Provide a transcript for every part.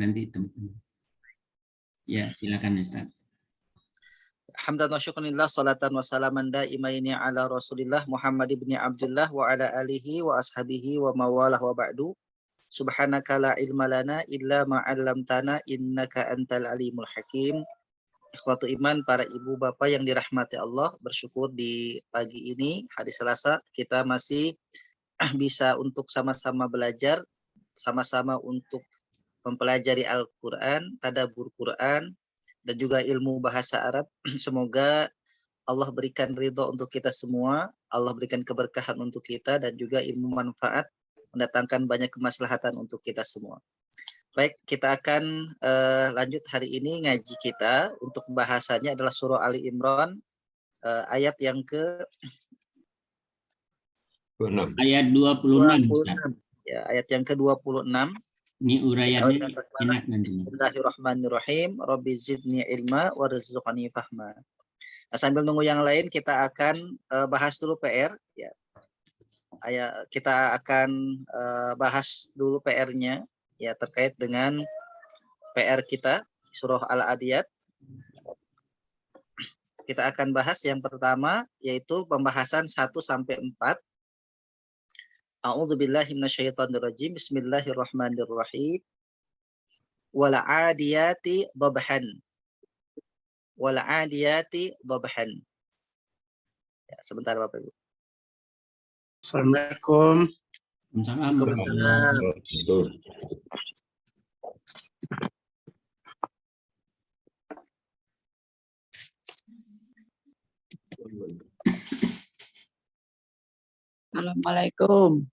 nanti teman-teman. Ya, silakan Ustaz. Hamdan wa syukranillah, salatan wa salaman daimaini ala Rasulillah Muhammad ibn Abdullah wa ala alihi wa ashabihi wa mawalah wa ba'du. Subhanaka la ilma lana illa ma 'allamtana innaka antal alimul hakim. Ikhwatu iman, para ibu bapak yang dirahmati Allah, bersyukur di pagi ini hari Selasa kita masih bisa untuk sama-sama belajar, sama-sama untuk mempelajari Al-Qur'an, tadabbur Quran dan juga ilmu bahasa Arab. Semoga Allah berikan ridho untuk kita semua, Allah berikan keberkahan untuk kita dan juga ilmu manfaat, mendatangkan banyak kemaslahatan untuk kita semua. Baik, kita akan lanjut hari ini ngaji kita. Untuk bahasanya adalah surah Ali Imran ayat yang ke 26. Ayat 26. 26. Ya, ayat yang ke-26. Ini uraiannya enak nanti. Bismillahirrahmanirrahim. Rabbi zidni ilma warzuqni fahma. Nah, sambil nunggu yang lain kita akan bahas dulu PR ya. Kita akan bahas dulu PR-nya ya, terkait dengan PR kita surah Al-Adiyat. Kita akan bahas yang pertama yaitu pembahasan 1 sampai 4. A'udzubillahi minasyaitonirrajim. Bismillahirrahmanirrahim. Wal 'adiyati dhabhan. Wal 'adiyati dhabhan. Ya, sebentar Bapak Ibu. Assalamualaikum. Waalaikumsalam. Assalamualaikum.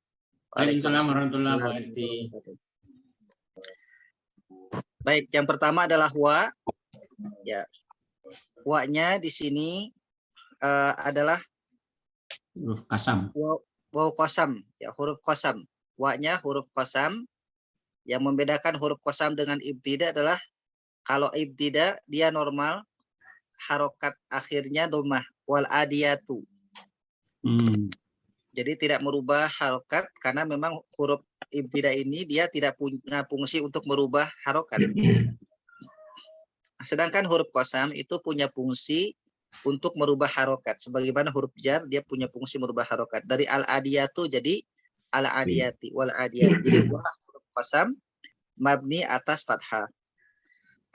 Waalaikumsalam warahmatullahi wabarakatuh. Baik, yang pertama adalah wa. Ya. Wa-nya di sini adalah huruf qasam. Waw qasam, ya, huruf qasam. Wa-nya huruf qasam. Yang membedakan huruf qasam dengan ibtida adalah kalau ibtida dia normal, harokat akhirnya dhammah, wal adiyatu. Jadi tidak merubah harokat karena memang huruf ibtida ini dia tidak punya fungsi untuk merubah harokat. Sedangkan huruf qasam itu punya fungsi untuk merubah harokat. Sebagaimana huruf jar dia punya fungsi merubah harokat. Dari al-adiyatu jadi al-adiyati wal adiyati. Jadi huruf qasam mabni atas fathah.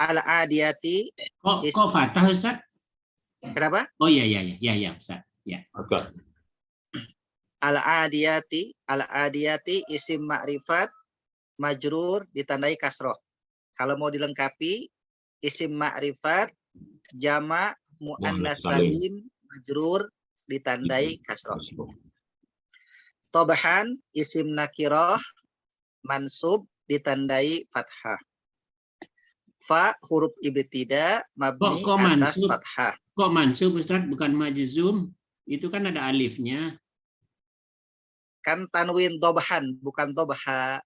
Al-adiyati Kok fathah Ustaz? Kenapa? Oh iya Ustaz. Ya. Oke. Al-adiyati isim ma'rifat majrur ditandai kasroh. Kalau mau dilengkapi isim ma'rifat jama' mu'annas salim majrur ditandai kasroh. Tobahan isim nakiroh mansub ditandai fathah. Fa huruf ibtida mabni atas fathah. Kok mansub Ustaz bukan majzum? Itu kan ada alifnya. Kan tanwin tobahan bukan tobaha.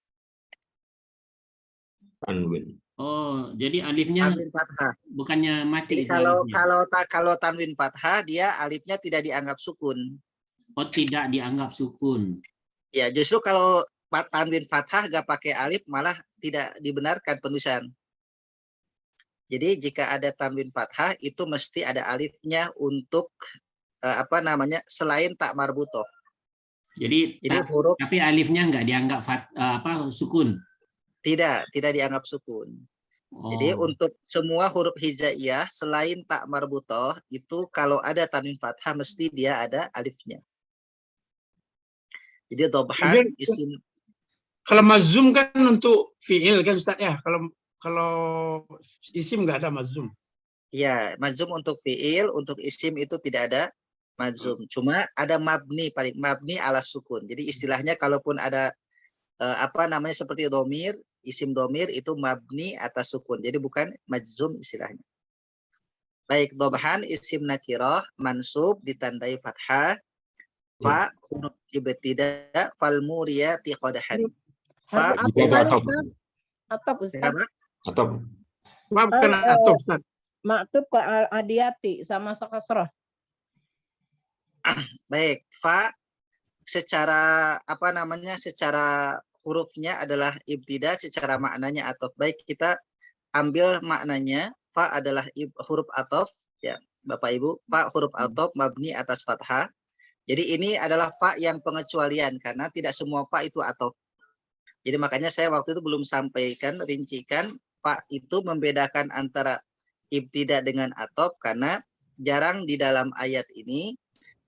Tanwin. Oh, jadi alifnya Tanwin fathah. Bukannya mati. Jadi kalau tanwin fathah dia alifnya tidak dianggap sukun. Oh, tidak dianggap sukun. Ya, justru kalau tanwin fathah gak pakai alif malah tidak dibenarkan penulisan. Jadi jika ada tanwin fathah itu mesti ada alifnya untuk selain tak marbutoh. Jadi huruf tapi alifnya nggak dianggap sukun. Tidak dianggap sukun. Oh. Jadi untuk semua huruf hijaiyah selain tak marbutoh itu kalau ada tanwin fathah mesti dia ada alifnya. Jadi dhabhan isim. Kalau mazum kan untuk fi'il kan Ustaz ya. Kalau isim nggak ada mazum. Ya, mazum untuk fi'il, untuk isim itu tidak ada mazum. Cuma ada mabni, paling mabni ala sukun. Jadi istilahnya kalaupun ada seperti domir, isim domir itu mabni atas sukun. Jadi bukan majzum istilahnya. Baik, dhabhan isim nakirah mansub ditandai fathah. Fa huruf ibtida fal muriyati qadhan. Fa atop Ustaz. Atop. Bukan atop Ustaz. Maktub ke al-adiyati sama kasrah. Baik, fa secara secara hurufnya adalah ibtida, secara maknanya atof. Baik, kita ambil maknanya. Fa adalah huruf atof, ya Bapak Ibu. Fa huruf atof mabni atas fathah. Jadi ini adalah fa yang pengecualian karena tidak semua fa itu atof. Jadi makanya saya waktu itu belum sampaikan, rincikan fa itu membedakan antara ibtida dengan atof karena jarang di dalam ayat ini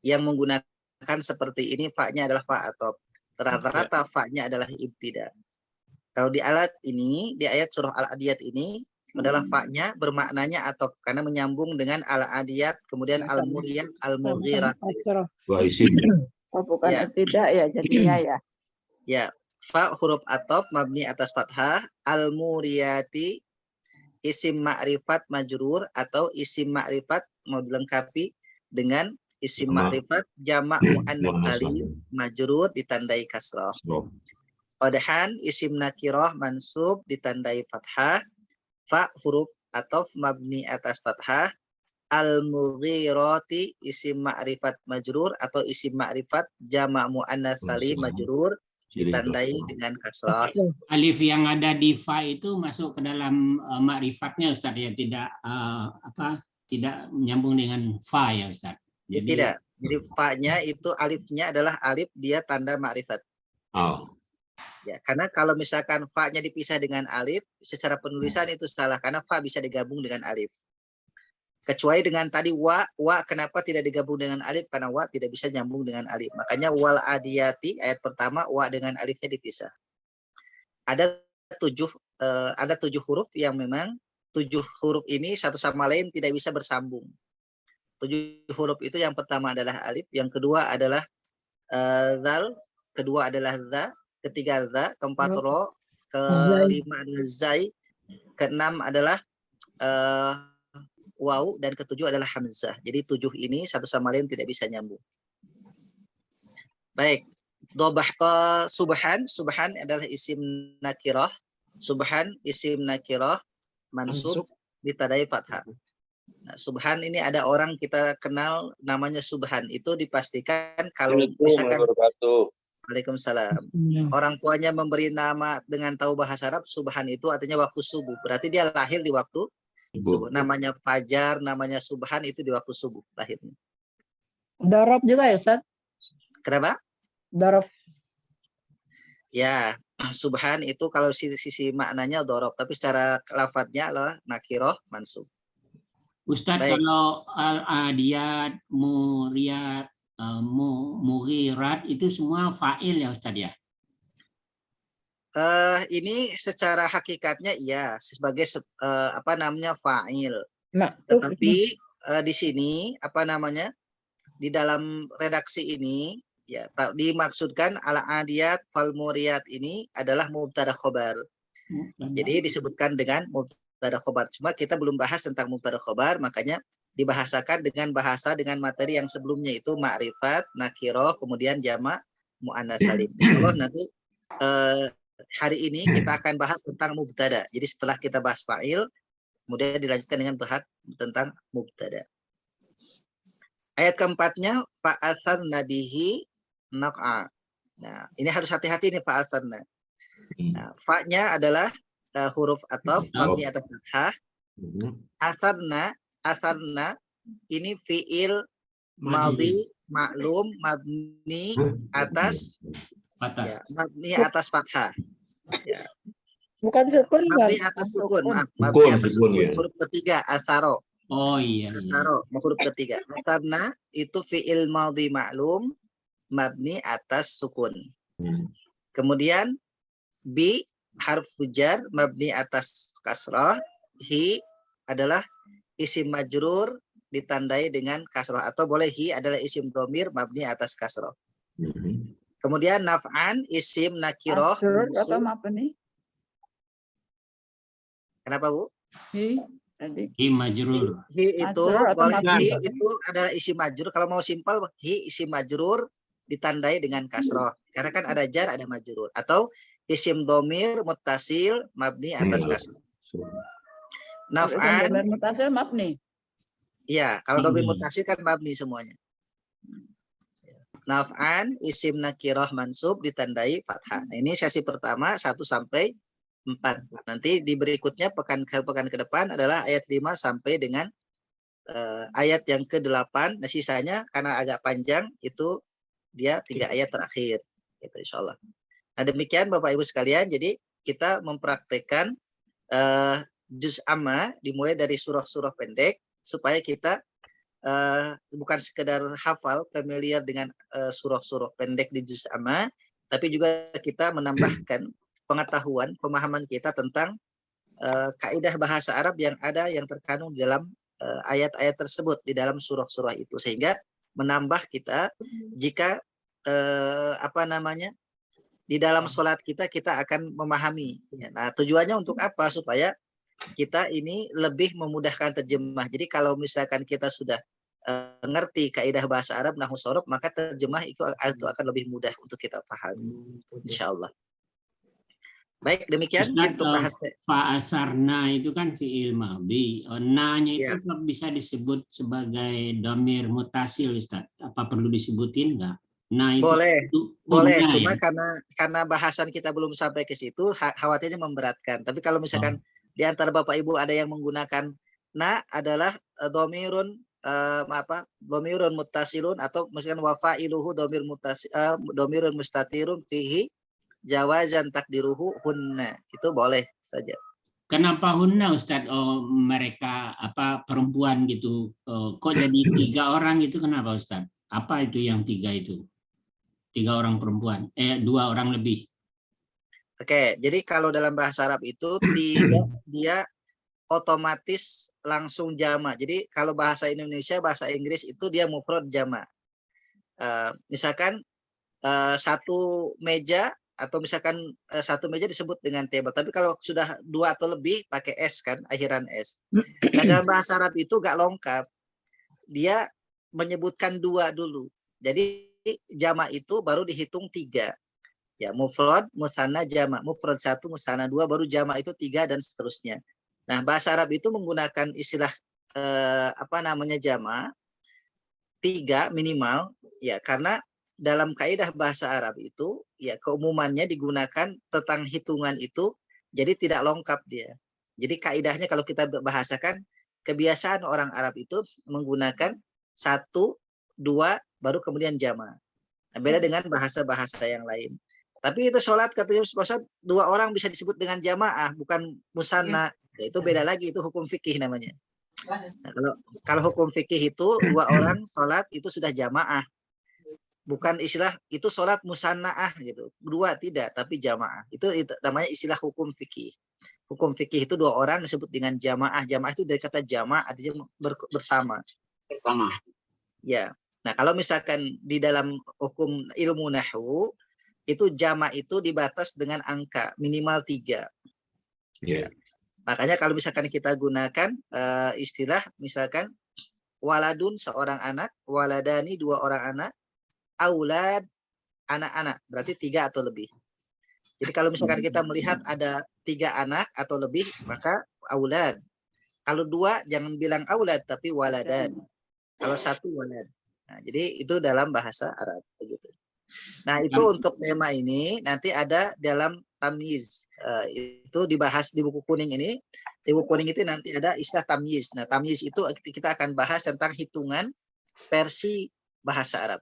yang menggunakan seperti ini, fa-nya adalah fa atof. Rata-rata fa-nya adalah ibtida. Kalau di ayat ini, di ayat surah Al-Adiyat ini adalah fa-nya bermaknanya atof karena menyambung dengan Al-Adiyat, kemudian Al-Muriyat, Al-Mughirat. Wah, isim. Oh, bukan Ya. tidak ya jadinya ya. Ya, fa huruf atof mabni atas fathah, Al-Muriyati isim ma'rifat majrur atau isim ma'rifat mau dilengkapi dengan isim Jamak. ma'rifat jamak muannats Muannats salim majrur ditandai kasrah. salim. Qadhan isim nakirah mansub ditandai fathah. Fa huruf atof mabni atas fathah. Al-Mughirati isim ma'rifat majrur atau isim ma'rifat jamak muannats salim majrur ditandai dengan kasrah. Alif yang ada di fa itu masuk ke dalam ma'rifatnya Ustaz ya, tidak tidak menyambung dengan fa ya Ustaz. Jadi Tidak. Jadi fa-nya itu alifnya adalah alif, dia tanda ma'rifat. Oh. Ya, karena kalau misalkan fa-nya dipisah dengan alif, secara penulisan itu salah karena fa bisa digabung dengan alif. Kecuali dengan tadi wa kenapa tidak digabung dengan alif? Karena wa tidak bisa nyambung dengan alif. Makanya wal adiyati ayat pertama wa dengan alifnya dipisah. Ada 7 huruf yang memang 7 huruf ini satu sama lain tidak bisa bersambung. 7 huruf itu yang pertama adalah alif, yang kedua adalah zal, kedua adalah za, ketiga za, keempat ro, kelima adalah zai, keenam adalah waw, dan ketujuh adalah hamzah. Jadi 7 ini satu sama lain tidak bisa nyambung. Baik, subhan adalah isim nakirah, subhan isim nakirah mansub ditandai fathah. Nah, subhan ini ada orang kita kenal namanya Subhan, itu dipastikan kalau misalkan Waalaikumsalam. Orang tuanya memberi nama dengan tahu bahasa Arab, Subhan itu artinya waktu subuh. Berarti dia lahir di waktu subuh. Namanya Fajar, namanya Subhan itu di waktu subuh lahirnya. Dorob juga ya Ustaz? Kenapa? Dorob. Ya, Subhan itu kalau sisi maknanya dorob, tapi secara lafadznya adalah nakiroh mansub. Ustaz, Baik. kalau Al-Adiyat, Muriyat, Mughirat itu semua fa'il ya Ustaz ya? Ini secara hakikatnya iya sebagai fa'il. Maktub. Tetapi di sini di dalam redaksi ini ya dimaksudkan al-adiyat fal muriyat ini adalah mubtada khobar. Jadi disebutkan dengan mubtada khobar. Cuma kita belum bahas tentang mubtada khobar, makanya dibahasakan dengan materi yang sebelumnya itu ma'rifat, nakiroh, kemudian jamak muannats salim. Insyaallah nanti hari ini kita akan bahas tentang mubtada. Jadi setelah kita bahas fa'il, kemudian dilanjutkan dengan bahas tentang mubtada. Ayat keempatnya fa'asanna bihi naq'a. Nah, ini harus hati-hati nih fa'asanna. Nah, fa-nya adalah huruf ataf mabni atas fathah. Asarna ini fiil madhi maklum mabni atas Fathah. ya, mabni atas fathah. Ya. Bukan sukun Mabni kan? atas sukun, maaf. Sukun, Mabni atas sukun, sukun. ya. Huruf ketiga asaro. Oh iya. Asaro, huruf ketiga. Asarna itu fiil madhi maklum mabni atas sukun. Kemudian bi harfu jar mabni atas kasrah, hi adalah isim majrur ditandai dengan kasrah, atau boleh hi adalah isim dhamir mabni atas kasrah. Kemudian naf'an isim nakiroh. Asur atau apa nih? Kenapa Bu? Hi. Tadi. Hi majrur. Hi itu Majrur atau boleh mabni? hi itu adalah isim majrur. Kalau mau simpel hi isim majrur ditandai dengan kasrah. Karena kan ada jar ada majrur. Atau isim dhamir muttasil mabni atas kasrah. Naf'an. Dhamir mutasil mabni. Iya, kalau dhamir muttasil kan mabni semuanya. Naf'an isim nakirah mansub ditandai fathah. Nah, ini sesi pertama 1 sampai 4. Nanti di berikutnya pekan ke depan adalah ayat 5 sampai dengan ayat yang ke-8. Nah, sisanya karena agak panjang itu dia 3 ayat terakhir. Gitu insyaallah. Nah, demikian Bapak Ibu sekalian. Jadi kita mempraktekkan juz amma dimulai dari surah-surah pendek supaya kita bukan sekedar hafal familiar dengan surah-surah pendek di juz amma, tapi juga kita menambahkan pengetahuan, pemahaman kita tentang kaidah bahasa Arab yang ada yang terkandung di dalam ayat-ayat tersebut di dalam surah-surah itu, sehingga menambah kita jika di dalam sholat kita akan memahami. Nah, tujuannya untuk apa? Supaya kita ini lebih memudahkan terjemah. Jadi kalau misalkan kita sudah ngerti kaidah bahasa Arab, nahwu shorof, maka terjemah itu akan lebih mudah untuk kita pahami. Insyaallah. Baik, demikian Ustaz, untuk bahas. fa'asarna itu kan fi'il madhi. Na-nya itu Ya. bisa disebut sebagai dhamir mutasil, Ustaz. Apa perlu disebutin enggak? Nah, itu Boleh, umumnya boleh. ya. Cuma karena bahasan kita belum sampai ke situ, khawatirnya memberatkan. Tapi kalau misalkan di antara Bapak Ibu ada yang menggunakan na adalah dhamirun dhamirun muttasilun, atau misalkan wafa'iluhu dhamirun mustatirun fihi jawazan takdiruhu hunna, itu boleh saja. Kenapa hunna, Ustaz? Oh, mereka perempuan gitu. Kok jadi 3 orang gitu, kenapa, Ustaz? Apa itu yang 3 itu? 3 orang perempuan, 2 orang lebih. Oke, jadi kalau dalam bahasa Arab itu tidak dia otomatis langsung jama'. Jadi kalau bahasa Indonesia, bahasa Inggris itu dia mufrad jama'. Misalkan satu meja, atau misalkan satu meja disebut dengan table. Tapi kalau sudah 2 atau lebih pakai s kan, akhiran s. Nah, dalam bahasa Arab itu gak lengkap. Dia menyebutkan 2 dulu. Jadi jama' itu baru dihitung 3. Ya, mufrad, musanna, jama'. Mufrad 1, musanna 2, baru jama' itu 3 dan seterusnya. Nah, bahasa Arab itu menggunakan istilah jama' 3 minimal, ya, karena dalam kaidah bahasa Arab itu ya keumumannya digunakan tentang hitungan itu, jadi tidak lengkap dia. Jadi kaidahnya kalau kita bahasakan, kebiasaan orang Arab itu menggunakan 1, 2 baru kemudian jama'. Nah, beda dengan bahasa-bahasa yang lain. Tapi itu sholat katanya Ustaz, 2 orang bisa disebut dengan jamaah, bukan musanna. Ya, itu beda lagi, itu hukum fikih namanya. Nah, kalau hukum fikih itu 2 orang sholat itu sudah jamaah. Bukan istilah itu sholat musannaah gitu. 2 tidak, tapi jamaah. Itu namanya istilah hukum fikih. Hukum fikih itu 2 orang disebut dengan jamaah. Jamaah itu dari kata jama', artinya bersama. Bersama. Ya. Nah, kalau misalkan di dalam hukum ilmu nahwu itu jama' itu dibatas dengan angka minimal 3. Ya. Makanya kalau misalkan kita gunakan istilah misalkan waladun seorang anak, waladani 2 orang anak, aulad anak-anak, berarti 3 atau lebih. Jadi kalau misalkan kita melihat ada 3 anak atau lebih, maka aulad. Kalau 2 jangan bilang aulad tapi waladan. Kalau 1 walad. Nah, jadi itu dalam bahasa Arab begitu. Nah, itu untuk tema ini nanti ada dalam tamyiz. Itu dibahas di buku kuning ini. Di buku kuning itu nanti ada istilah tamyiz. Nah, tamyiz itu kita akan bahas tentang hitungan versi bahasa Arab.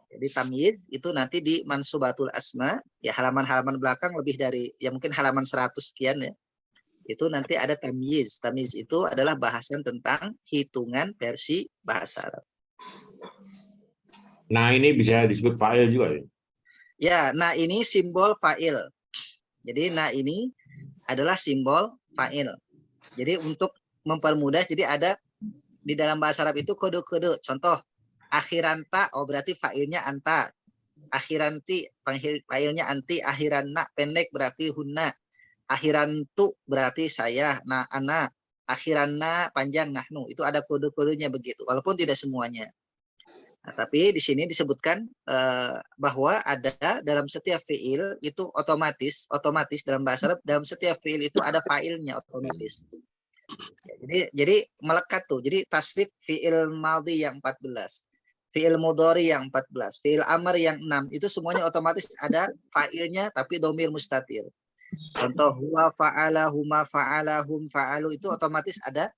Jadi tamyiz itu nanti di Mansubatul Asma, ya halaman-halaman belakang lebih dari ya mungkin halaman 100 sekian ya. Itu nanti ada tamyiz. Tamyiz itu adalah bahasan tentang hitungan versi bahasa Arab. Nah, ini bisa disebut fa'il juga ya? Ya, nah ini simbol fa'il. Jadi nah ini adalah simbol fa'il. Jadi untuk mempermudah, jadi ada di dalam bahasa Arab itu kode-kode. Contoh, akhiranta, oh berarti fa'ilnya anta. Akhiranti, fa'ilnya anti. Akhiranna, pendek berarti hunna. Akhirantu berarti saya, nah ana. Akhiranna, panjang, nahnu. Itu ada kode-kodenya begitu, walaupun tidak semuanya. Nah, tapi di sini disebutkan bahwa ada dalam setiap fiil itu otomatis dalam bahasa Arab, dalam setiap fiil itu ada fa'ilnya otomatis. Ya, jadi melekat tuh. Jadi tasrif fiil madhi yang 14. fiil mudhari yang 14, fiil amr yang 6, itu semuanya otomatis ada fa'ilnya tapi domir mustatir. Contoh huwa fa'ala, huma fa'ala, hum fa'alu, itu otomatis ada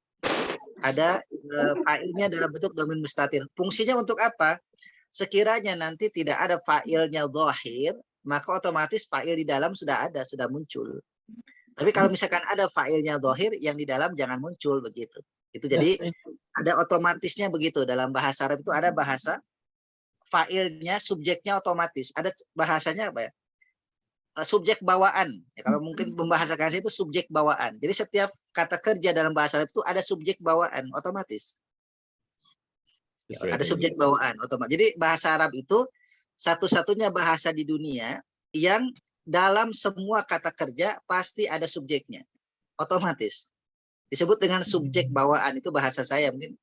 fa'ilnya dalam bentuk domir mustatir. Fungsinya untuk apa? Sekiranya nanti tidak ada fa'ilnya dhahir, maka otomatis fa'il di dalam sudah ada, sudah muncul. Tapi kalau misalkan ada fa'ilnya dhahir, yang di dalam jangan muncul begitu. Itu jadi ada otomatisnya begitu. Dalam bahasa Arab itu ada bahasa fa'ilnya, subjeknya otomatis. Ada bahasanya apa ya? Subjek bawaan. Ya, kalau mungkin membahasakan itu subjek bawaan. Jadi setiap kata kerja dalam bahasa Arab itu ada subjek bawaan otomatis. Ada subjek bawaan otomatis. Jadi bahasa Arab itu satu-satunya bahasa di dunia yang dalam semua kata kerja pasti ada subjeknya. Otomatis. Disebut dengan subjek bawaan. Itu bahasa saya, mungkin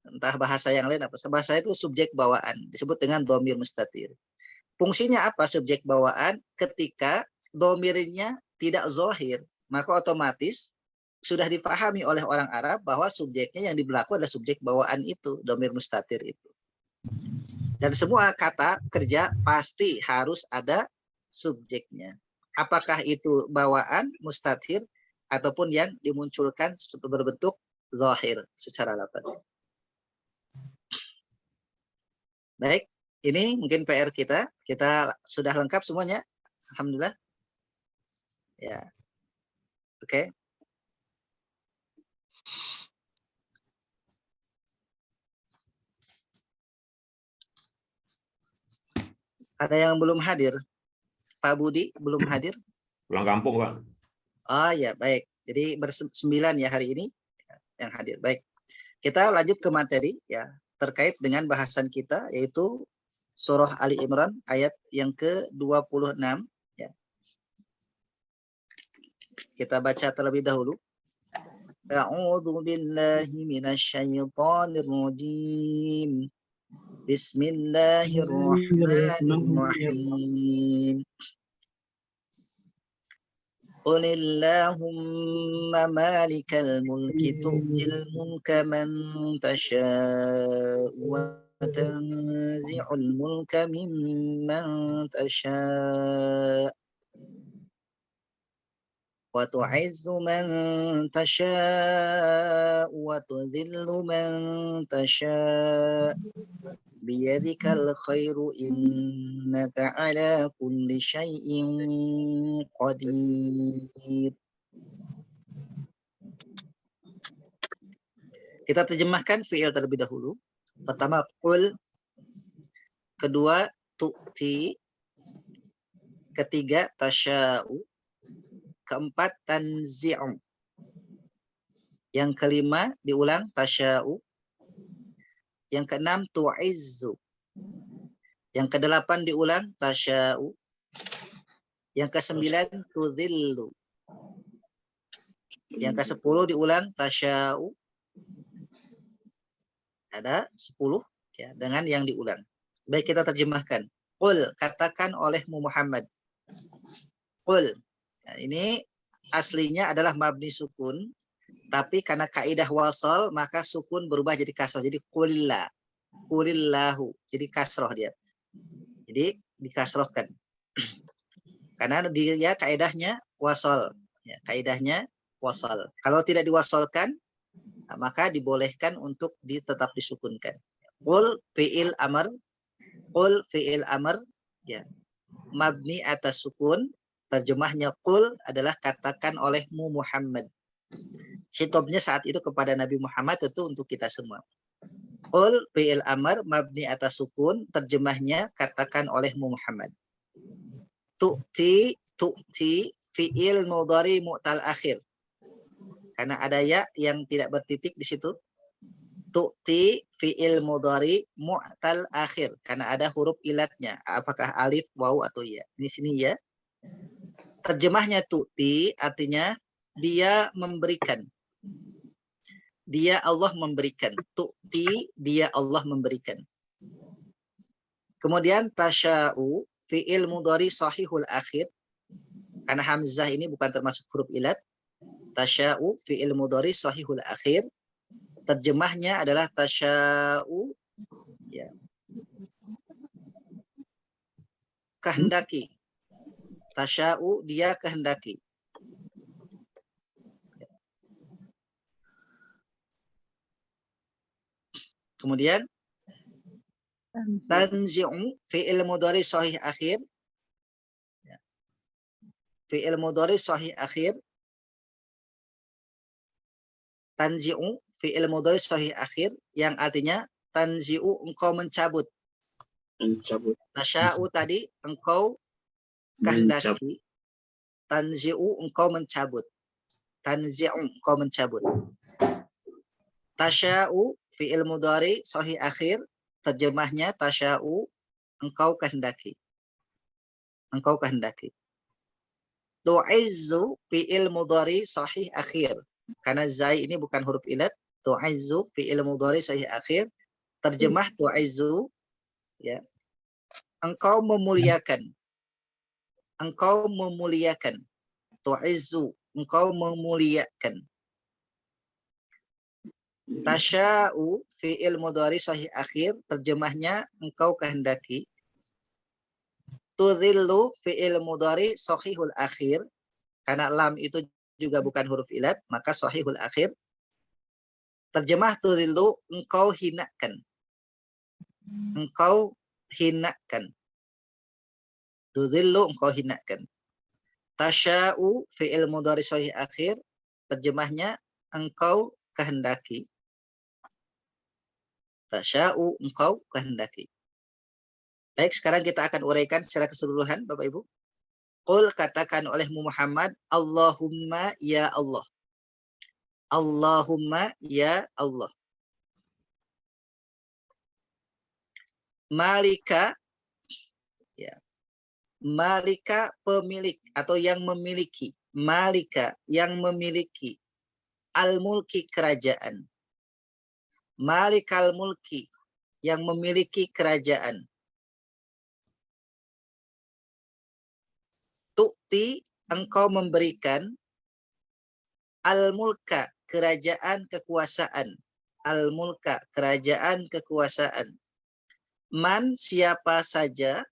entah bahasa yang lain apa. Bahasa itu subjek bawaan. Disebut dengan dhamir mustatir. Fungsinya apa subjek bawaan? Ketika dhamirnya tidak zahir, maka otomatis sudah dipahami oleh orang Arab bahwa subjeknya yang berlaku adalah subjek bawaan itu, dhamir mustatir itu. Dan semua kata kerja pasti harus ada subjeknya. Apakah itu bawaan, mustatir, ataupun yang dimunculkan berbentuk zahir secara lafaz. Baik. Ini mungkin PR kita. Kita sudah lengkap semuanya. Alhamdulillah. Ya. Oke. Ada yang belum hadir? Pak Budi belum hadir? Pulang kampung, Pak. Oh ya, baik. Jadi bersembilan ya hari ini yang hadir. Baik. Kita lanjut ke materi ya terkait dengan bahasan kita yaitu Surah Ali Imran ayat yang ke-26 ya. Kita baca terlebih dahulu. A'udzu billahi minasyaitonir rajim. Bismillahirrahmanirrahim. Qulillahumma malikal mulki tu'til mulka man tasha'u وتنزع الملك ممن تشاء وتعز من تشاء وتذل من تشاء بيدك الخير إنك على كل شيء قدير. Kita terjemahkan fi'il terlebih dahulu. Pertama qul, kedua tu'ti, ketiga tasya'u, keempat tanzi'u, yang kelima diulang tasya'u, yang keenam tu'izzu, yang kedelapan diulang tasya'u, yang kesembilan tudhillu, yang ke-10 diulang tasya'u. Ada 10 ya dengan yang diulang. Baik, kita terjemahkan. Qul, katakan olehmu Muhammad. Qul. Ya, ini aslinya adalah mabni sukun, tapi karena kaidah wasal maka sukun berubah jadi kasrah. Jadi qulillah. Qulillahu. Jadi kasrah dia. Jadi dikasrohkan. Karena dia kaidahnya wasal. Ya, kaidahnya wasal. Kalau tidak diwasalkan maka dibolehkan untuk tetap disukunkan. Qul fi'il amr, qul fi'il amr ya. Mabni atas sukun, terjemahnya qul adalah katakan olehmu Muhammad. Khitabnya saat itu kepada Nabi Muhammad, tentu untuk kita semua. Qul fi'il amr mabni atas sukun, terjemahnya katakan olehmu Muhammad. Tu'ti fi'il mudhari mu'tal akhir. Karena ada ya yang tidak bertitik di situ. Tu'ti fi'il mudhari mu'tal akhir. Karena ada huruf ilatnya. Apakah alif, waw, atau ya. Di sini ya. Terjemahnya tu'ti artinya dia memberikan. Dia Allah memberikan. Tu'ti dia Allah memberikan. Kemudian tasya'u fi'il mudhari sahihul akhir. Karena hamzah ini bukan termasuk huruf ilat. Tasya'u fi'il mudhari sahihul akhir. Terjemahnya adalah tasya'u ya. kehendaki. Tasya'u dia kehendaki. Kemudian tanzi'u fi'il mudhari sahih akhir. Fi'il mudhari sahih akhir. Tanzi'u fi'il mudhari sahih akhir yang artinya tanzi'u engkau mencabut. Mencabut. Tasya'u tadi engkau kehendaki. Tanzi'u engkau mencabut. Tanzi'u engkau mencabut. Tasya'u fi'il mudhari sahih akhir. Terjemahnya tasya'u engkau kehendaki. Engkau kehendaki. Tu'izzu fi'il mudhari sahih akhir. Karena zai ini bukan huruf ilat. Tu'izzu fi'il mudhari sahih akhir. Terjemah tu'izzu ya. Engkau memuliakan. Engkau memuliakan. Tu'izzu engkau memuliakan. Tasya'u fi'il mudhari sahih akhir. Terjemahnya engkau kehendaki. Tudhillu fi'il mudhari sahihul akhir. Karena lam itu juga bukan huruf ilat, maka sahihul akhir. Terjemah tudhillu engkau hinakan. Engkau hinakan. Tudhillu engkau hinakan. Tasya'u fi'il mudhari sahih akhir. Terjemahnya engkau kehendaki. Tasya'u engkau kehendaki. Baik, sekarang kita akan uraikan secara keseluruhan Bapak Ibu. Qul katakan olehmu Muhammad, Allahumma ya Allah. Allahumma ya Allah. Malika ya. Malika pemilik atau yang memiliki. Malika yang memiliki. Al-mulki kerajaan. Malikal mulki yang memiliki kerajaan. Tu'ti engkau memberikan al-mulka kerajaan kekuasaan. Al-mulka kerajaan kekuasaan. Man siapa saja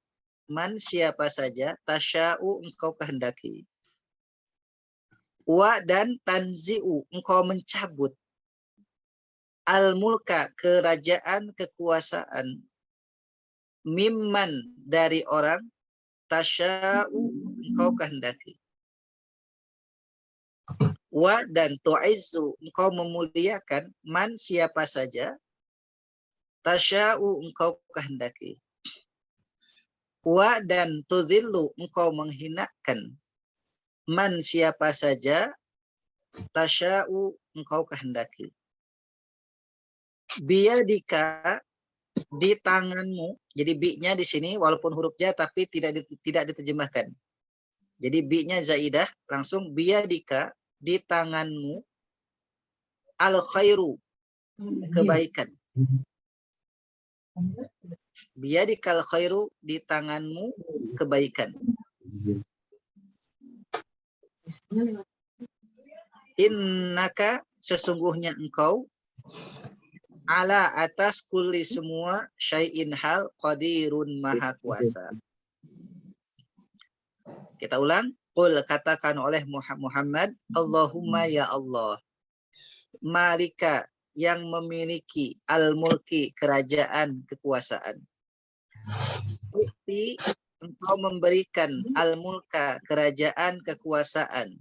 tasya'u engkau kehendaki. Wa dan tanzi'u engkau mencabut. Al-mulka kerajaan kekuasaan. Mimman dari orang tasya'u engkau kehendaki. Wa dan tu'izzu engkau memuliakan man siapa saja tasya'u engkau kehendaki. Wa dan tudhillu engkau menghinakan man siapa saja tasya'u engkau kehendaki. Biyadika di tanganmu. Jadi bi-nya di sini walaupun huruf ja tapi tidak diterjemahkan. Jadi bi-nya zaidah langsung biyadika di tanganmu al khairu kebaikan. Biyadikal khairu di tanganmu kebaikan. Innaka sesungguhnya engkau ala atas kulli semua syai'in hal qadirun maha kuasa. Kita ulang. Qul katakan oleh Muhammad, Allahumma ya Allah. Malika yang memiliki al-mulki kerajaan kekuasaan. Tu'ti engkau memberikan al-mulka kerajaan kekuasaan.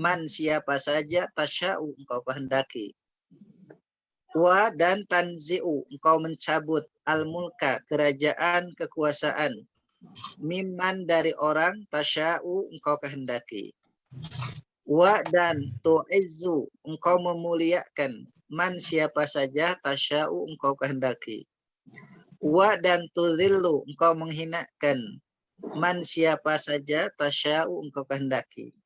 Man siapa saja tasya'u engkau kehendaki. Wa dan tanzi'u engkau mencabut al-mulka kerajaan kekuasaan. Mimman dari orang tasya'u engkau kehendaki. Wa dan tu'izzu engkau memuliakan man siapa saja tasya'u engkau kehendaki. Wa dan tudhillu engkau menghinakan man siapa saja tasya'u engkau kehendaki.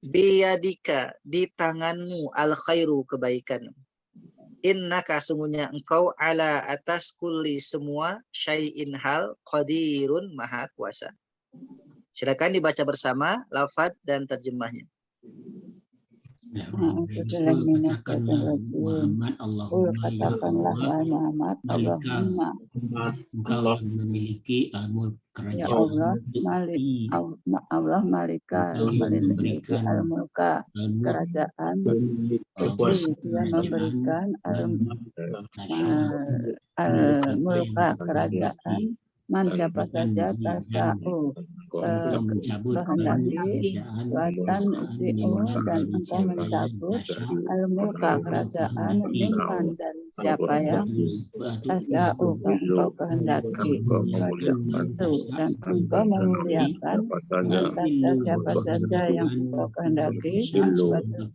Biyadika di tanganmu al khairu kebaikan. Innaka sungguhnya engkau ala atas kulli semua syai'in hal qadirun maha kuasa. Silakan dibaca bersama lafaz dan terjemahnya. A'udzubillahi minasyaitonir rajim. Muhammad Qul Allahumma ya katakanlah Allah, wahai Muhammad, Malikal, Allahumma, engkau yang memiliki al-mulk ya kerajaan, Allah, Malik, tu'ti, Allah Malika, engkau yang memiliki memberikan al-mulka, al-mulk, kerajaan, kuasa dia kerajaan, memberikan tasya'u, al-mulka, siapa yang kerajaan, man siapa saja tasa'u, engkau mencabut kehendaki, kerajaan watan zi'u, dan dari engkau siapa yang mencabut tasya' al-mulka, engkau kerajaan, kehendaki, mimman dari siapa yang tasa'u, engkau kehendaki, dan engkau memuliakan siapa saja yang engkau kehendaki, dan engkau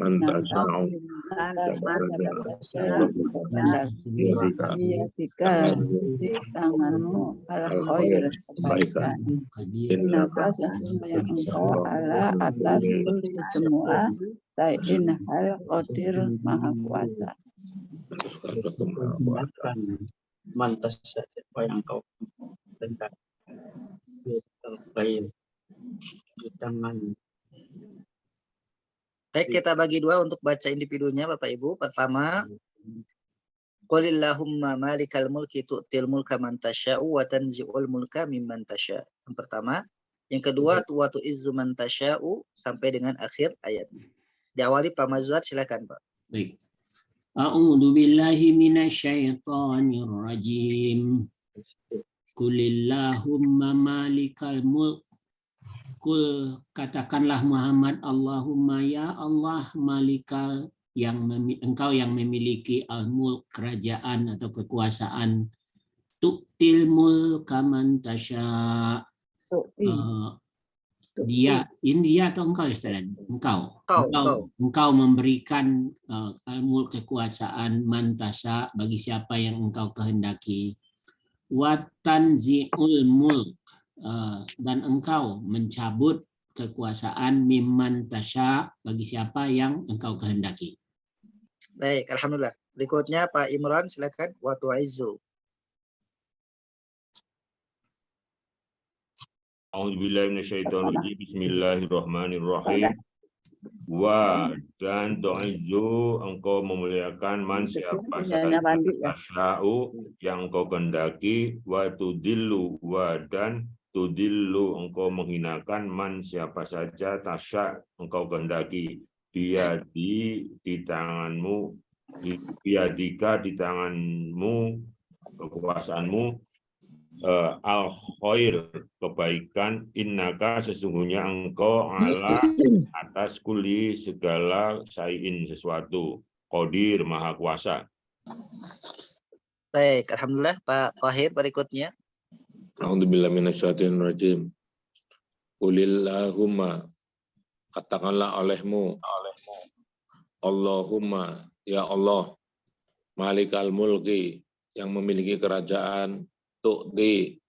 hinakan siapa saja yang engkau kehendaki, jika di tanganmu al-khair, kebaikan. Innaka sesungguhnya engkau ala atas semua sayin hal qadir maha kuasa. Mantas apa yang kau hendak baik di tangan. Baik, kita bagi dua untuk baca individunya Bapak Ibu. Pertama, Qulillahumma malikal mulki tu'til mulka man tasya'u wa tanzi'ul mulka mimman tasya'. Yang pertama. Yang kedua, wa tu'izzu man tasya'u sampai dengan akhir ayat. Diawali Pak Mazwar, silakan Pak. Baik. A'udzu billahi minasyaitonir rajim. Qulillahumma malikal mulk. Kul, katakanlah Muhammad, Allahumma ya Allah malikal, engkau yang memiliki al-mulk, kerajaan atau kekuasaan, tu'til mulka man tasya', dia atau engkau Ustaz? Engkau memberikan al-mulk, kekuasaan, man tasya', bagi siapa yang engkau kehendaki, wa tanzi'ul mulk, dan engkau mencabut kekuasaan, mimman tasya', bagi siapa yang engkau kehendaki. Baik, alhamdulillah. Berikutnya Pak Imran, silakan. Wa tu'izzu. A'udzubillahi minasyaitonirrajim. Bismillahirrahmanirrahim. Wa dan tu'izzu, engkau memuliakan man siapa saja tasya'u, yang engkau kehendaki, wa tudillu, wa dan tudillu, engkau menghinakan man siapa saja tasya' engkau kehendaki, di tanganmu, biadika di tanganmu, kekuasaanmu, al-khair, kebaikan, innaka sesungguhnya engkau ala atas kuli segala sayin sesuatu, qadir maha kuasa. Baik, alhamdulillah Pak Tahir, berikutnya. A'udzubillahi minasyaitonirrajim. Qulillahumma, katakanlah olehmu, Allahumma ya Allah, malikal mulki, yang memiliki kerajaan, tu'ti,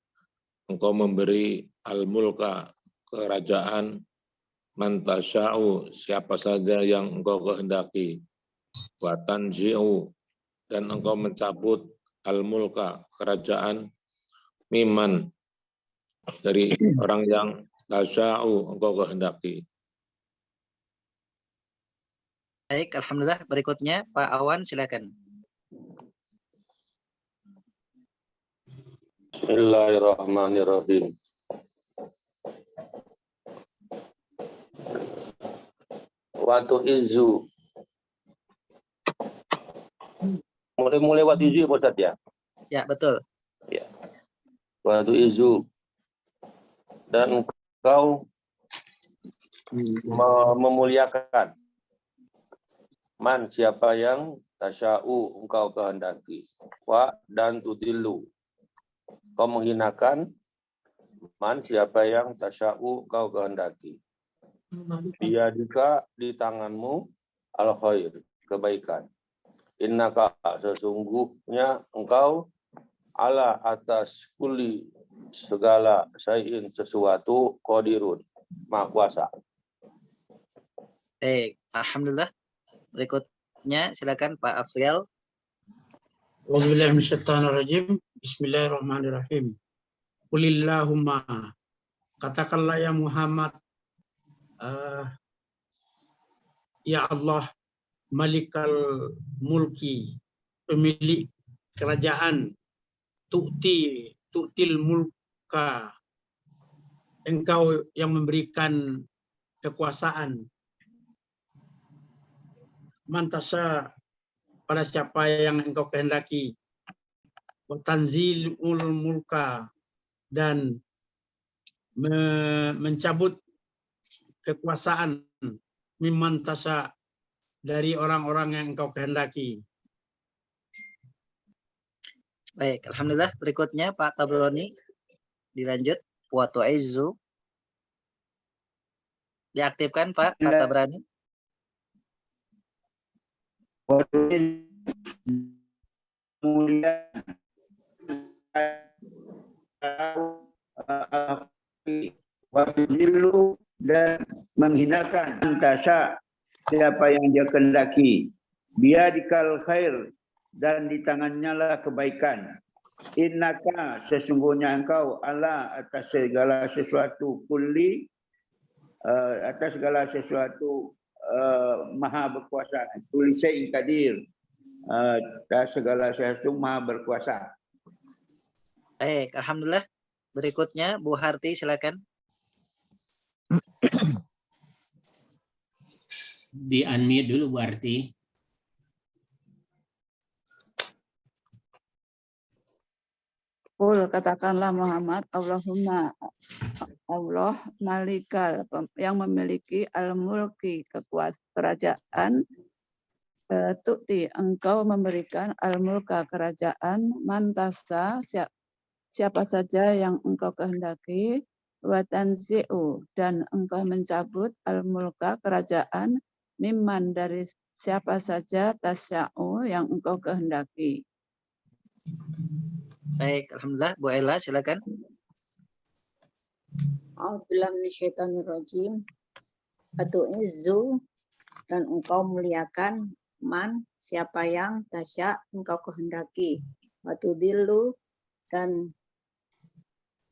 engkau memberi al-mulka, kerajaan, man tasya'u, siapa saja yang engkau kehendaki, wa tanzi'u, dan engkau mencabut al-mulka, kerajaan, miman, dari orang yang tasya'u, engkau kehendaki. Baik, alhamdulillah. Berikutnya Pak Awan, silakan. Bismillahirrahmanirrahim. Wa tu'izzu. Mulai wa tu'izzu ya Pak Ustaz ya? Ya, betul. Ya. Wa tu'izzu. Dan engkau memuliakan man siapa yang tasya'u engkau kehendaki, wa dan tudillu, kau menghinakan man siapa yang tasya'u engkau kehendaki, biyadika di tanganmu, al khair, kebaikan, innaka sesungguhnya engkau ala atas kuli segala sayin sesuatu, qadirun maha kuasa. Baik, alhamdulillah. Berikutnya silakan Pak Afrial. A'udzubillahi minasyaitonirrajim. Bismillahirrahmanirrahim. Qulillahumma, katakanlah ya Muhammad, ya Allah, Malikal Mulki, pemilik kerajaan, tu'til mulka, engkau yang memberikan kekuasaan, mantasa pada siapa yang engkau kehendaki, wa tanzilul mulka, dan mencabut kekuasaan, mimman tasa, dari orang-orang yang engkau kehendaki. Baik, alhamdulillah. Berikutnya Pak Tabrani, dilanjut. Wa tu'izzu. Diaktifkan Pak Tabrani. Dan menghinakan tasya siapa yang dia kehendaki, biadikal khair, dan di tangannya lah kebaikan, innaka sesungguhnya engkau ala atas segala sesuatu kulli, atas segala sesuatu maha berkuasa, kulli syai'in qadir, atas segala sesuatu maha berkuasa. Baik, alhamdulillah. Berikutnya Bu Harti, silakan. Di unmute dulu Bu Arti. Qul, katakanlah Muhammad, Allahumma, Allah malikal, yang memiliki al-mulki, kerajaan, tu'ti, engkau memberikan al-mulka, kerajaan, mantasa, siapa saja yang engkau kehendaki, wa tanzi'u, dan engkau mencabut al-mulka, kerajaan, mimman, dari siapa saja, tasya'u, yang engkau kehendaki. Baik, alhamdulillah. Bu Ella, silakan. A'udzubillahi minasyaitonirrajim. Atu'izzu, dan engkau muliakan, man, siapa yang tasya engkau kehendaki. Watudillu, dan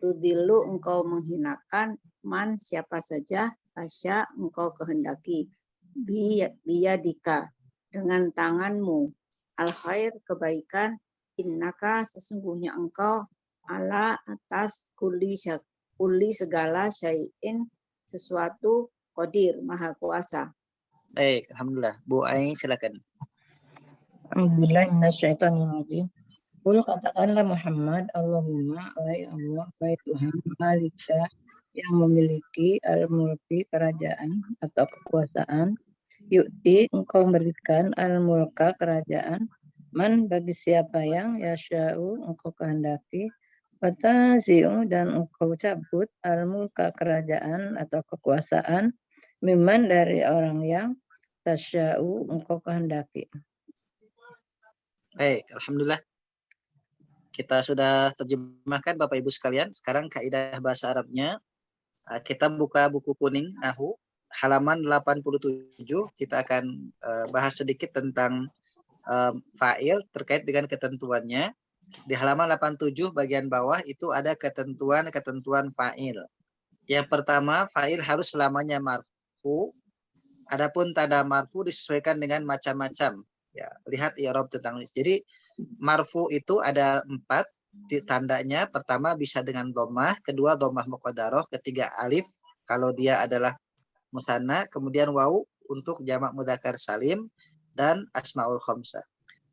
tudillu, engkau menghinakan, man, siapa saja tasya engkau kehendaki. Biyadika, dengan tanganmu, al khair, kebaikan, innaka, sesungguhnya engkau, ala, atas, kulli segala syai'in, sesuatu, qadir, maha kuasa. Baik, alhamdulillah. Bu Ai, silakan. A'udzubillahi minasyaitonirrajim. Qul, katakanlah Muhammad, Allahumma, wahai Allah, wahai Tuhan, Malika, yang memiliki al-mulki, kerajaan atau kekuasaan, yu'ti, engkau memberikan al-mulka, kerajaan, man, bagi siapa yang yasya'u, engkau kehendaki, watazi'u, dan engkau cabut al-mulka, kerajaan atau kekuasaan, mimman, dari orang yang tasya'u, engkau kehendaki. Baik, alhamdulillah. Kita sudah terjemahkan Bapak Ibu sekalian. Sekarang kaidah bahasa Arabnya. Kita buka buku kuning Nahu halaman 87. Kita akan bahas sedikit tentang fa'il terkait dengan ketentuannya. Di halaman 87 bagian bawah itu ada ketentuan fa'il. Yang pertama, fa'il harus selamanya marfu. Adapun tanda marfu disesuaikan dengan macam-macam. Ya, lihat i'rab tentang ini. Jadi marfu itu ada 4 tandanya. Pertama bisa dengan dhammah, kedua dhammah muqaddarah, ketiga alif kalau dia adalah musanna, kemudian wawu untuk jamak mudzakkar salim, dan asmaul khamsah.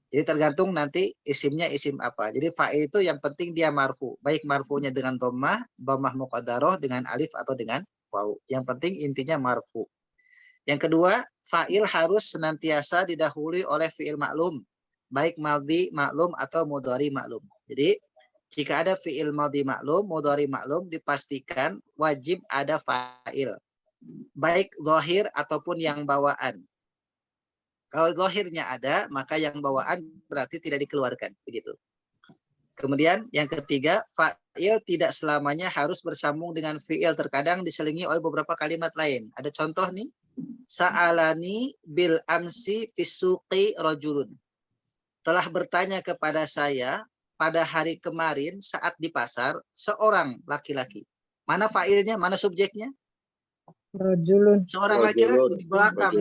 Jadi tergantung nanti isimnya isim apa. Jadi fa'il itu yang penting dia marfu, baik marfunya dengan dhammah muqaddarah, dengan alif atau dengan wawu. Yang penting intinya marfu. Yang kedua, fa'il harus senantiasa didahului oleh fi'il maklum, baik madhi maklum atau mudhari maklum. Jadi jika ada fi'il madhi maklum, mudhari maklum, dipastikan wajib ada fa'il, baik zahir ataupun yang bawaan. Kalau zahirnya ada, maka yang bawaan berarti tidak dikeluarkan, begitu. Kemudian yang ketiga, fa'il tidak selamanya harus bersambung dengan fi'il, terkadang diselingi oleh beberapa kalimat lain. Ada contoh nih, sa'alani bil amsi fisuqi rajulun. Telah bertanya kepada saya pada hari kemarin saat di pasar seorang laki-laki. Mana fa'ilnya, mana subjeknya? Rajulun. Seorang laki-laki di belakang.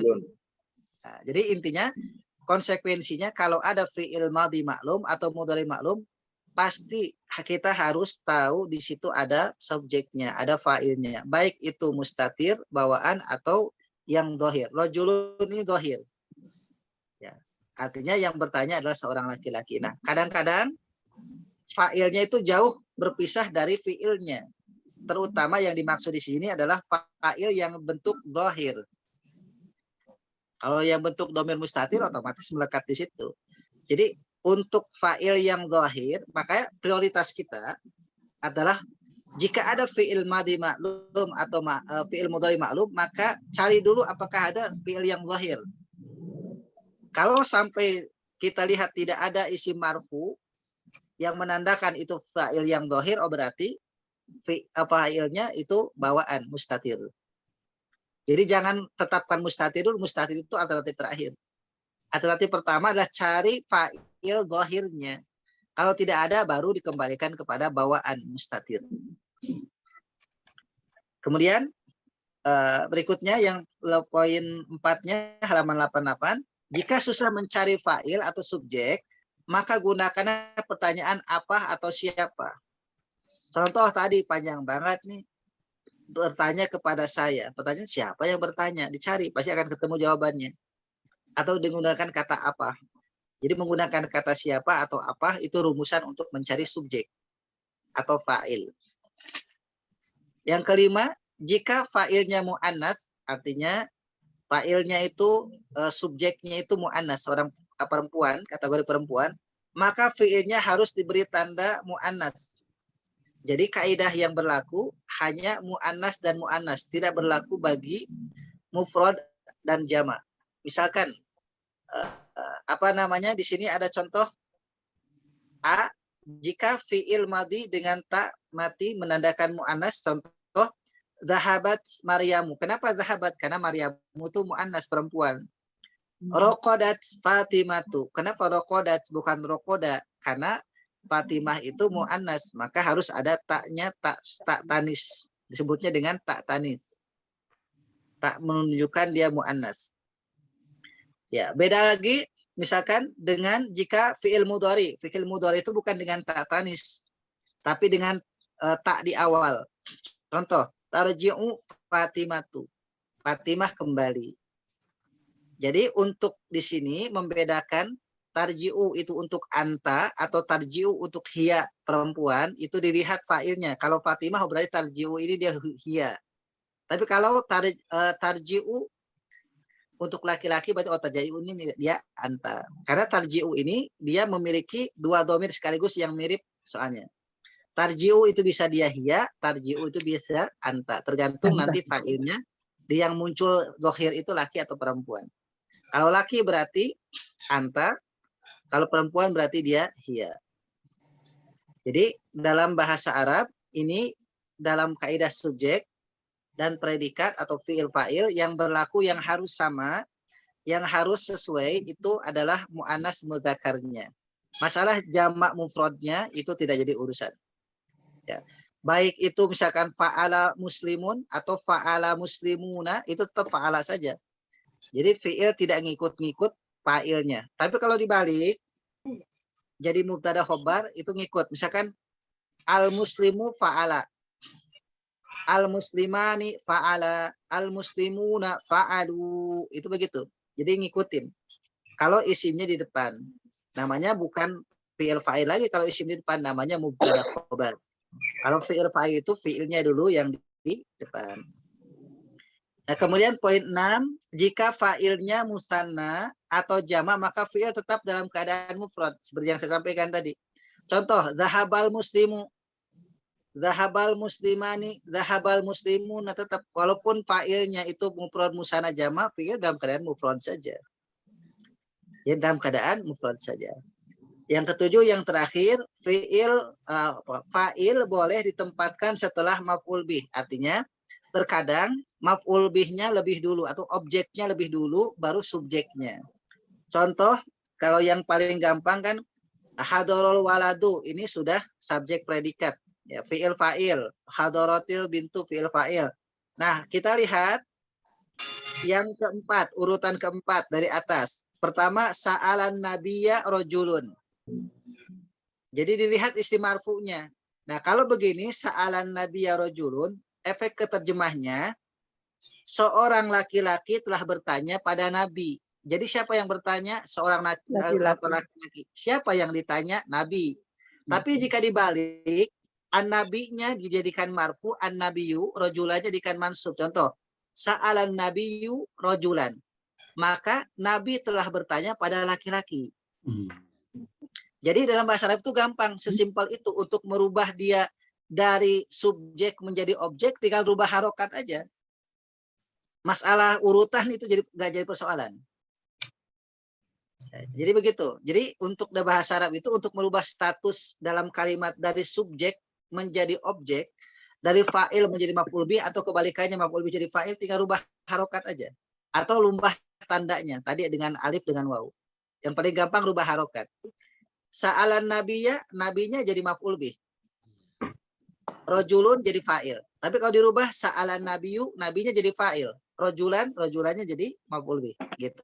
Nah, jadi intinya konsekuensinya kalau ada fi'il madhi maklum atau mudhari maklum, pasti kita harus tahu di situ ada subjeknya, ada fa'ilnya. Baik itu mustatir, bawaan, atau yang dohir. Rajulun ini dohir. Ya. Artinya yang bertanya adalah seorang laki-laki. Nah, kadang-kadang fa'ilnya itu jauh berpisah dari fi'ilnya. Terutama yang dimaksud di sini adalah fa'il yang bentuk dohir. Kalau yang bentuk domir mustatir otomatis melekat di situ. Jadi untuk fa'il yang zahir, makanya prioritas kita adalah jika ada fi'il madhi maklum atau fi'il mudhari maklum, maka cari dulu apakah ada fi'il yang zahir. Kalau sampai kita lihat tidak ada isim marfu yang menandakan itu fa'il yang zahir, oh berarti fa'ilnya itu bawaan mustatir. Jadi jangan tetapkan mustatir dulu, mustatir itu alternatif terakhir. Alternatif pertama adalah cari fa'il zahirnya. Kalau tidak ada, baru dikembalikan kepada bawaan mustatir. Kemudian berikutnya yang poin 4-nya halaman 88. Jika susah mencari fa'il atau subjek, maka gunakan pertanyaan apa atau siapa. Contoh tadi panjang banget nih. Bertanya kepada saya. Pertanyaan siapa yang bertanya? Dicari, pasti akan ketemu jawabannya. Atau digunakan kata apa. Jadi menggunakan kata siapa atau apa itu rumusan untuk mencari subjek atau fa'il. Yang kelima, jika fa'ilnya mu'annas, artinya fa'ilnya itu subjeknya itu mu'annas, seorang perempuan, kategori perempuan, maka fi'ilnya harus diberi tanda mu'annas. Jadi kaidah yang berlaku hanya mu'annas dan mu'annas, tidak berlaku bagi mufrad dan jama'. Misalkan di sini ada contoh A, jika fi'il madhi dengan ta mati menandakan mu'annas, contoh zahabat Maryamu. Kenapa zahabat? Karena Maryamu itu mu'annas perempuan. Roqadat Fatimatu. Kenapa roqadat bukan roqoda? Karena Fatimah itu mu'annas, maka harus ada taknya tak tanis. Disebutnya dengan tak tanis. Tak menunjukkan dia mu'annas. Ya, beda lagi misalkan dengan jika fi'il mudhari. Fi'il mudhari itu bukan dengan tak tanis, tapi dengan tak di awal. Contoh, tarji'u Fatimatu. Fatimah kembali. Jadi untuk di sini membedakan tarji'u itu untuk anta atau tarji'u untuk hiya perempuan, itu dilihat fa'ilnya. Kalau Fatimah berarti tarji'u ini dia hiya. Tapi kalau tarji'u untuk laki-laki berarti tarji'u ini dia anta. Karena tarji'u ini dia memiliki dua dhamir sekaligus yang mirip soalnya. Tarji'u itu bisa dia hiya, tarji'u itu bisa anta. Tergantung nanti fa'ilnya dia yang muncul dhahir itu laki atau perempuan. Kalau laki berarti anta, kalau perempuan berarti dia hiya. Jadi dalam bahasa Arab ini dalam kaidah subjek dan predikat atau fi'il fa'il yang berlaku yang harus sama, yang harus sesuai itu adalah mu'annas mudzakarnya. Masalah jamak mufradnya itu tidak jadi urusan. Ya. Baik itu misalkan fa'ala muslimun atau fa'ala muslimuna, itu tetap fa'ala saja. Jadi fi'il tidak ngikut-ngikut fa'ilnya. Tapi kalau dibalik, jadi mubtada khobar itu ngikut. Misalkan al-muslimu fa'ala. Al-muslimani fa'ala. Al-muslimuna fa'alu. Itu begitu. Jadi ngikutin. Kalau isimnya di depan. Namanya bukan fi'il fa'il lagi. Kalau isim di depan namanya mubtada khobar. Kalau fi'il fa'il itu fi'ilnya dulu yang di depan. Nah, kemudian poin 6, jika fa'ilnya musanna atau jama' maka fi'il tetap dalam keadaan mufrad seperti yang saya sampaikan tadi. Contoh, zahabal muslimu, zahabal muslimani, zahabal muslimuna, tetap walaupun fa'ilnya itu mufrad musanna jama', fi'il dalam keadaan mufrad saja. Ya, dalam keadaan mufrad saja. Yang ketujuh, yang terakhir, fa'il boleh ditempatkan setelah maf'ul bih. Artinya terkadang maf'ul bihnya lebih dulu atau objeknya lebih dulu baru subjeknya. Contoh, kalau yang paling gampang kan hadarul waladu, ini sudah subjek predikat, ya, fi'il fa'il. Hadaratil bintu fi'il fa'il. Nah, kita lihat yang keempat, urutan keempat dari atas. Pertama, sa'alan nabiyya rajulun. Jadi dilihat isim marfu'nya. Nah, kalau begini, sa'alan nabiyya rajulun, efek keterjemahnya, seorang laki-laki telah bertanya pada Nabi. Jadi siapa yang bertanya? Seorang laki-laki. Siapa yang ditanya? Nabi. Tapi jika dibalik, an-nabinya dijadikan marfu, an-nabiyu, rojulannya dijadikan mansub. Contoh, sa'alan nabiyu rojulan. Maka Nabi telah bertanya pada laki-laki. Jadi dalam bahasa Arab itu gampang, sesimpel itu. Untuk merubah dia dari subjek menjadi objek, tinggal rubah harokat aja. Masalah urutan itu nggak jadi persoalan. Jadi begitu. Jadi untuk bahasa Arab itu untuk merubah status dalam kalimat dari subjek menjadi objek, dari fa'il menjadi maf'ul bih atau kebalikannya maf'ul bih jadi fa'il, tinggal rubah harokat aja. Atau lumbah tandanya tadi dengan alif dengan waw. Yang paling gampang rubah harokat. Sa'alan nabiyya, nabinya jadi maf'ul bih. Rojulun jadi fa'il. Tapi kalau dirubah sa'alan nabiyyu, nabinya jadi fa'il. Rojulan, rojulannya jadi maf'ul bih. Gitu.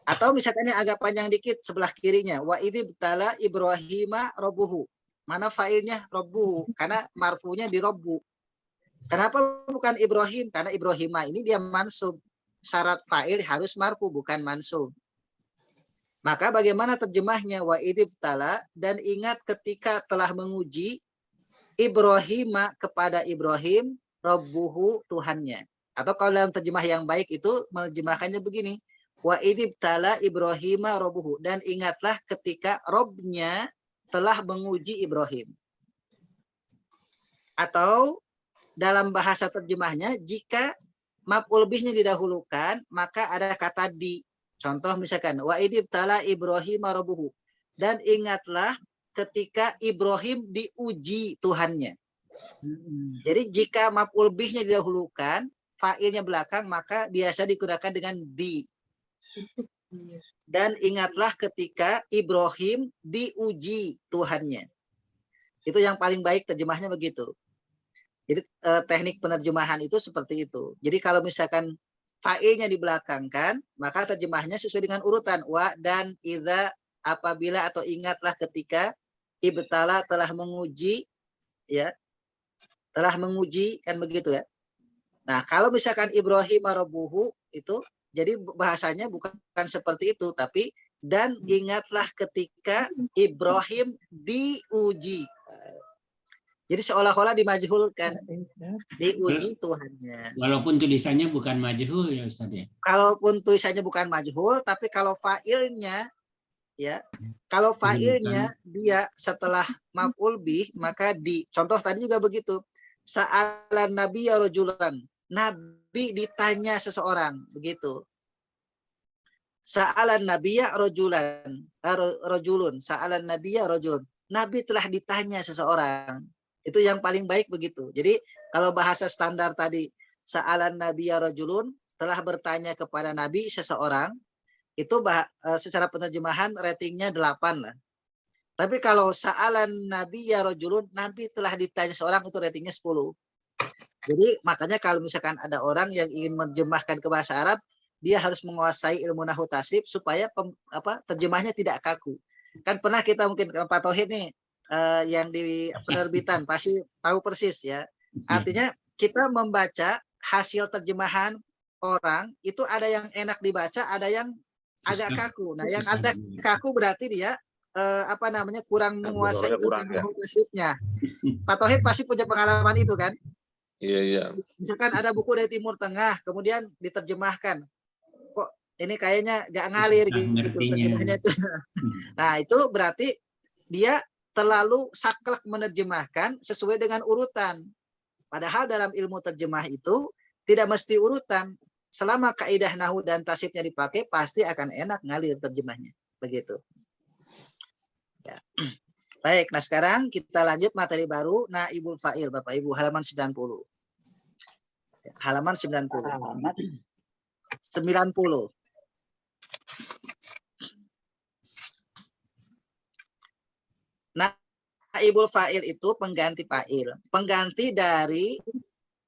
Atau misalkan yang agak panjang dikit sebelah kirinya. Wa idzibtala Ibrahima rabbuhu. Mana fa'ilnya? Rabbuhu. Karena marfunya di rabbu. Kenapa bukan Ibrahim? Karena Ibrahima ini dia mansub. Syarat fa'il harus marfu, bukan mansub. Maka bagaimana terjemahnya? Wa idzibtala, dan ingat ketika telah menguji Ibrahima kepada Ibrahim, rabbuhu, Tuhannya. Atau kalau dalam terjemah yang baik itu menerjemahkannya begini. Wa idzibtala Ibrahima rabbuhu, dan ingatlah ketika Robnya telah menguji Ibrahim. Atau dalam bahasa terjemahnya, jika maf'ul bihnya didahulukan, maka ada kata di. Contoh misalkan, wa idzibtala Ibrahima rabbuhu, dan ingatlah ketika Ibrahim diuji Tuhannya. Jadi jika maf'ul bihnya didahulukan, fa'ilnya belakang, maka biasa digunakan dengan di. Dan ingatlah ketika Ibrahim diuji Tuhannya. Itu yang paling baik terjemahnya begitu. Jadi teknik penerjemahan itu seperti itu. Jadi kalau misalkan fa'ilnya dibelakangkan, maka terjemahnya sesuai dengan urutan. Wa dan idza, apabila atau ingatlah ketika ibtala telah menguji, ya, telah menguji, kan begitu ya. Nah, kalau misalkan Ibrahim rabbuhu itu, jadi bahasanya bukan seperti itu, tapi dan ingatlah ketika Ibrahim diuji. Jadi seolah-olah dimajhulkan, diuji Tuhannya. Walaupun tulisannya bukan majhul ya Ustaz ya. Kalaupun tulisannya bukan majhul, tapi kalau fa'ilnya, ya, kalau fa'ilnya dia setelah maf'ul bih, maka di. Contoh tadi juga begitu. Sa'alan nabiyya rajulan. Nabi ditanya seseorang, begitu. Sa'alan nabiyya rajulan, rajulun. Sa'alan nabiyya rajulun. Nabi telah ditanya seseorang. Itu yang paling baik begitu. Jadi kalau bahasa standar tadi, sa'alan nabiyya rajulun, telah bertanya kepada Nabi seseorang, itu secara penerjemahan ratingnya 8 lah. Tapi kalau sa'alan nabiyya rajulun, Nabi telah ditanya seseorang, itu ratingnya 10. Jadi makanya kalau misalkan ada orang yang ingin menerjemahkan ke bahasa Arab, dia harus menguasai ilmu nahwu tasrif supaya terjemahnya tidak kaku. Kan pernah kita mungkin Pak Tauhid nih, yang di penerbitan pasti tahu persis ya. Artinya kita membaca hasil terjemahan orang itu ada yang enak dibaca, ada yang agak kaku. Nah, yang ada kaku berarti dia kurang menguasai ilmu tasrifnya. Pak Tauhid pasti punya pengalaman itu kan? Iya, iya. Misalkan ada buku dari Timur Tengah, kemudian diterjemahkan. Kok ini kayaknya gak ngalir gitu terjemahnya itu. Nah, itu berarti dia terlalu saklek menerjemahkan sesuai dengan urutan. Padahal dalam ilmu terjemah itu tidak mesti urutan. Selama kaidah nahwu dan tasrifnya dipakai, pasti akan enak ngalir terjemahnya. Begitu. Ya. Baik, nah sekarang kita lanjut materi baru, naibul fa'il, Bapak Ibu, halaman 90. Halaman 90. 90. Naibul fa'il itu pengganti fa'il. Pengganti dari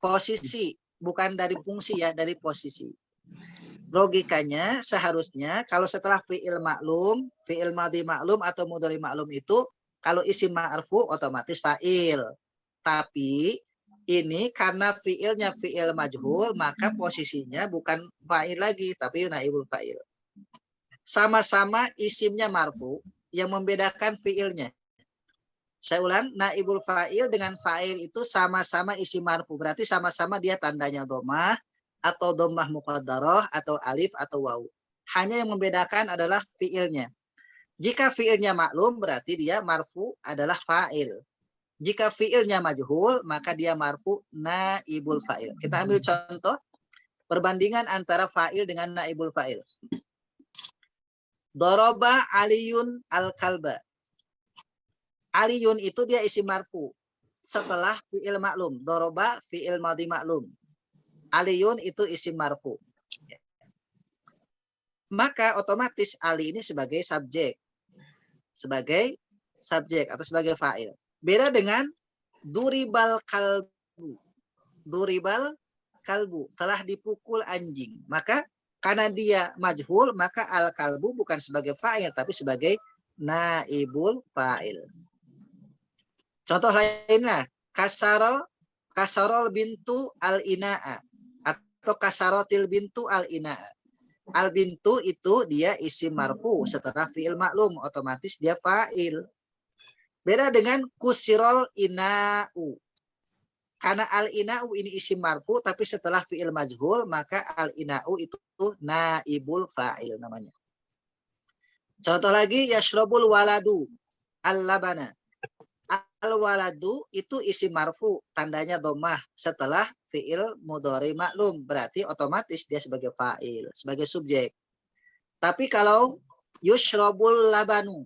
posisi bukan dari fungsi ya, dari posisi. Logikanya seharusnya kalau setelah fi'il maklum, fi'il madhi maklum atau mudhari maklum itu kalau isim ma'rfu otomatis fa'il. Tapi ini karena fi'ilnya fi'il majhul maka posisinya bukan fa'il lagi tapi naibul fa'il. Sama-sama isimnya marfu yang membedakan fi'ilnya. Saya ulang, naibul fa'il dengan fa'il itu sama-sama isim marfu. Berarti sama-sama dia tandanya dhammah atau dhammah muqaddarah atau alif atau waw. Hanya yang membedakan adalah fiilnya. Jika fiilnya maklum berarti dia marfu adalah fa'il. Jika fiilnya majhul maka dia marfu naibul fa'il. Kita ambil contoh perbandingan antara fa'il dengan naibul fa'il. Doroba aliyun al-kalba. Aliyun itu dia isim marfu setelah fiil maklum. Doroba fiil madhi maklum. Aliyun itu isim marfu. Maka otomatis Ali ini sebagai subjek. Sebagai subjek atau sebagai fa'il. Beda dengan duribal kalbu. Duribal kalbu. Telah dipukul anjing. Maka karena dia majhul, maka al kalbu bukan sebagai fa'il, tapi sebagai naibul fa'il. Contoh lainnya. Kasarol bintu al-ina'a. Atau kasarotil bintu al-ina'a. Al-bintu itu dia isim marfu setelah fi'il maklum. Otomatis dia fa'il. Beda dengan kusirol ina'u. Karena al-ina'u ini isim marfu tapi setelah fi'il majhul maka al-ina'u itu naibul fa'il namanya. Contoh lagi yashrabul waladu al-labana. Al-waladu itu isim marfu tandanya dhammah setelah fi'il mudhari maklum berarti otomatis dia sebagai fa'il, sebagai subjek. Tapi kalau yushrabul labanu,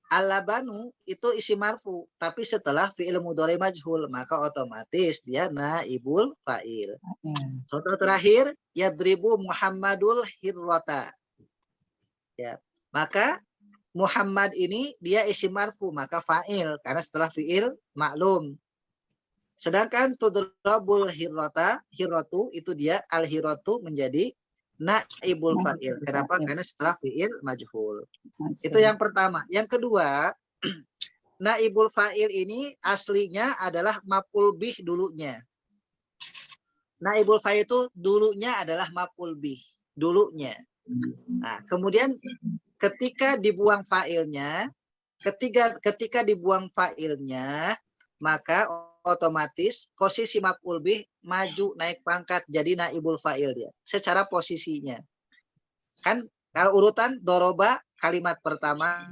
al-labanu itu isim marfu tapi setelah fi'il mudhari majhul maka otomatis dia naibul fa'il. Contoh terakhir yadribu Muhammadul hirrata. Ya, maka Muhammad ini dia isim marfu maka fa'il karena setelah fi'il maklum. Sedangkan tudrabul hirrata, hirratu itu dia al-hirratu menjadi naibul fa'il. Kenapa? Karena setelah fi'il majhul. Itu yang pertama. Yang kedua, naibul fa'il ini aslinya adalah maf'ul bih dulunya. Naibul fa'il itu dulunya adalah maf'ul bih dulunya. Nah, kemudian ketika dibuang fa'ilnya, ketika dibuang fa'ilnya, maka otomatis posisi maf'ul bih maju naik pangkat jadi naibul fa'il dia secara posisinya. Kan kalau urutan doroba kalimat pertama,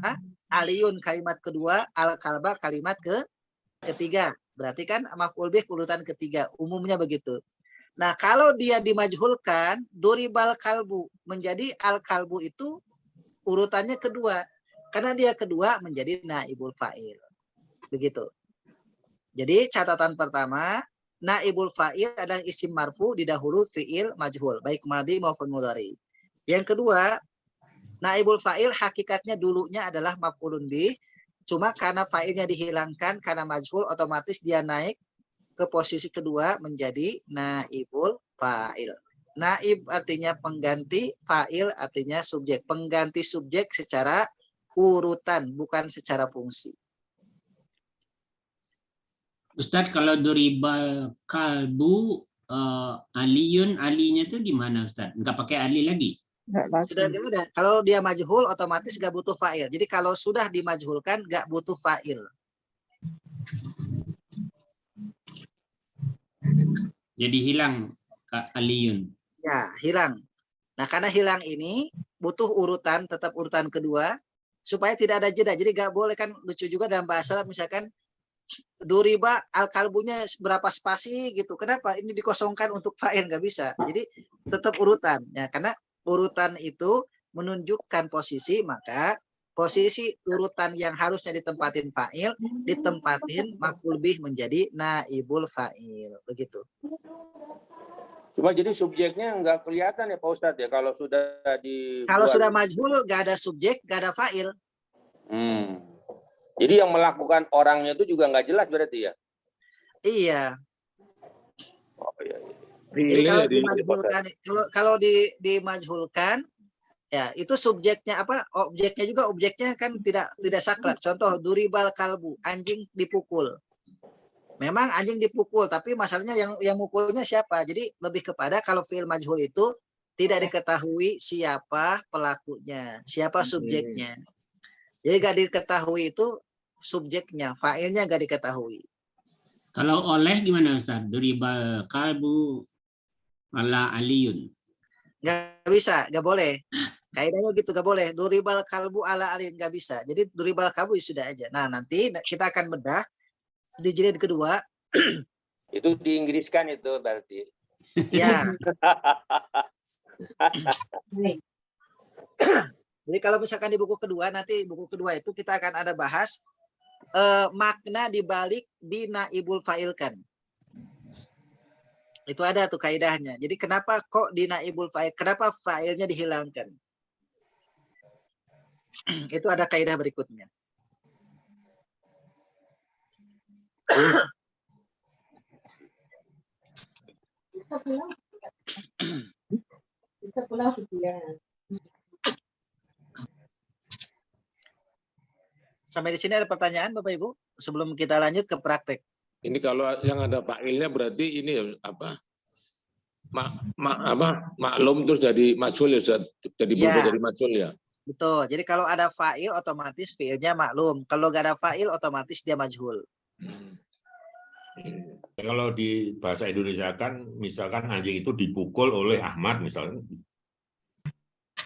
aliyun kalimat kedua, al-kalba kalimat ketiga. Berarti kan maf'ul bih urutan ketiga, umumnya begitu. Nah, kalau dia dimajhulkan, duribal kalbu menjadi al-kalbu itu urutannya kedua. Karena dia kedua menjadi naibul fa'il. Begitu. Jadi catatan pertama, naibul fa'il adalah isim marfu didahulu fi'il majhul. Baik madhi maupun mudhari. Yang kedua, naibul fa'il hakikatnya dulunya adalah maf'ulun bih. Cuma karena fa'ilnya dihilangkan karena majhul otomatis dia naik ke posisi kedua menjadi naibul fa'il. Naib artinya pengganti, fa'il artinya subjek. Pengganti subjek secara urutan, bukan secara fungsi. Ustadz, kalau duribal kalbu aliyun, alinya itu gimana Ustadz? Nggak pakai ali lagi? Sudah ada. Kalau dia majhul otomatis nggak butuh fa'il. Jadi kalau sudah dimajhulkan nggak butuh fa'il. Jadi hilang aliyun. Ya, hilang. Nah, karena hilang ini butuh urutan, tetap urutan kedua, supaya tidak ada jeda. Jadi nggak boleh kan, lucu juga dalam bahasa Arab misalkan, duriba al-kalbunya berapa spasi gitu. Kenapa? Ini dikosongkan untuk fa'il, nggak bisa. Jadi tetap urutan. Ya, karena urutan itu menunjukkan posisi, maka posisi urutan yang harusnya ditempatin fa'il, ditempatin maf'ul bih menjadi naibul fa'il. Begitu. Cuma jadi subjeknya nggak kelihatan ya Pak Ustadz ya kalau sudah di. Kalau sudah majhul nggak ada subjek, nggak ada fa'il. Jadi yang melakukan orangnya itu juga nggak jelas berarti ya? Iya. Oh iya. Jadi kalau Fiilnya dimajhulkan, kalau dimajhulkan, ya itu subjeknya apa? Objeknya kan tidak saklek. Contoh duribal kalbu, anjing dipukul. Memang anjing dipukul, tapi masalahnya yang mukulnya siapa? Jadi lebih kepada kalau fiil majhul itu tidak diketahui siapa pelakunya, siapa subjeknya. Jadi gak diketahui itu subjeknya, fa'ilnya gak diketahui. Kalau oleh gimana Ustaz? Duribal kalbu ala aliyun. Gak bisa, gak boleh. Kaidahnya gitu, gak boleh. Duribal kalbu ala aliyun, gak bisa. Jadi duribal kalbu sudah aja. Nah nanti kita akan bedah di jilid kedua. Itu diinggriskan itu berarti. Ya. Jadi kalau misalkan di buku kedua, nanti buku kedua itu kita akan ada bahas makna dibalik dinaibul fa'ilkan. Itu ada tuh kaidahnya. Jadi kenapa kok dinaibul fa'il? Kenapa fa'ilnya dihilangkan? Itu ada kaidah berikutnya. Kita pulang sekian. Sampai di sini ada pertanyaan Bapak Ibu sebelum kita lanjut ke praktek. Ini kalau yang ada fa'ilnya berarti ini ya apa? Maklum terus jadi majhul ya, jadi berubah dari majhul ya. Betul. Jadi kalau ada fa'il otomatis fi'ilnya maklum. Kalau nggak ada fa'il otomatis dia majhul. Kalau di bahasa Indonesia kan misalkan anjing itu dipukul oleh Ahmad misalnya.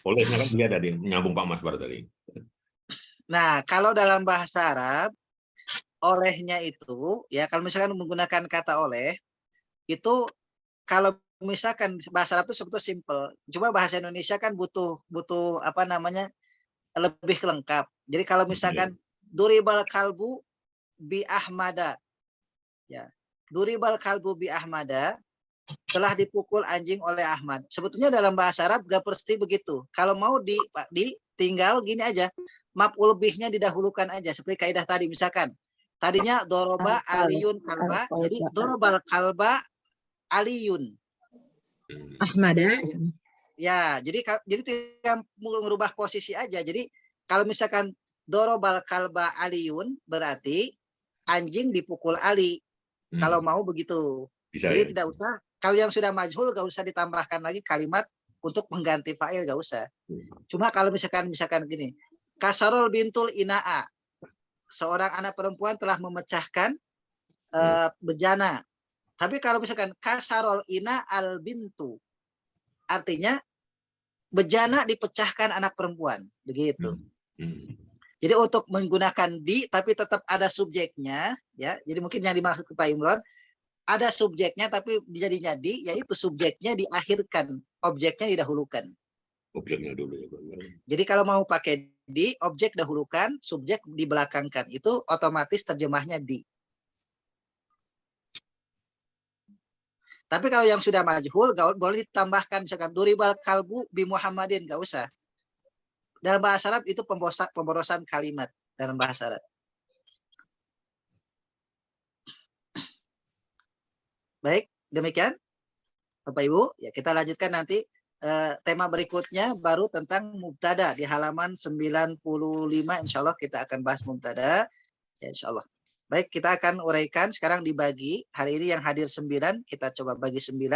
Olehnya kan dia tadi nyambung Pak Mas Bar tadi. Nah, kalau dalam bahasa Arab olehnya itu ya kalau misalkan menggunakan kata oleh itu kalau misalkan bahasa Arab itu sebetulnya simple. Cuma bahasa Indonesia kan butuh apa namanya lebih lengkap. Jadi kalau misalkan duribal kalbu bi Ahmada. Ya. Duribal kalbu bi Ahmada telah dipukul anjing oleh Ahmad. Sebetulnya dalam bahasa Arab gak pasti begitu. Kalau mau tinggal gini aja. Maf'ul bihnya didahulukan aja seperti kaidah tadi misalkan. Tadinya doroba aliyun kalba. Jadi dorobal kalba aliyun. Ahmada. Ya, jadi tidak merubah posisi aja. Jadi kalau misalkan dorobal kalba aliyun berarti anjing dipukul Ali. Kalau mau begitu. Bisa, jadi ya? tidak usah. Kalau yang sudah majhul gak usah ditambahkan lagi kalimat untuk mengganti fa'il, gak usah. Cuma kalau misalkan gini. Kasarul bintul ina'a. Seorang anak perempuan telah memecahkan bejana. Tapi kalau misalkan kasarul ina al bintu. Artinya bejana dipecahkan anak perempuan. Begitu. Jadi untuk menggunakan di tapi tetap ada subjeknya, ya. Jadi mungkin yang dimaksud Pak Imran ada subjeknya tapi jadinya di, yaitu subjeknya diakhirkan, objeknya didahulukan. Objeknya dulu ya. Jadi kalau mau pakai di, objek dahulukan, subjek dibelakangkan, itu otomatis terjemahnya di. Tapi kalau yang sudah majhul, boleh ditambahkan misalkan duribal kalbu bi Muhammadin, nggak usah. Dalam bahasa Arab itu pemborosan kalimat dalam bahasa Arab. Baik, demikian Bapak Ibu. Ya, kita lanjutkan nanti tema berikutnya baru tentang mubtada di halaman 95. Insya Allah kita akan bahas mubtada. Ya, insya Allah. Baik, kita akan uraikan sekarang dibagi. Hari ini yang hadir 9, kita coba bagi 9.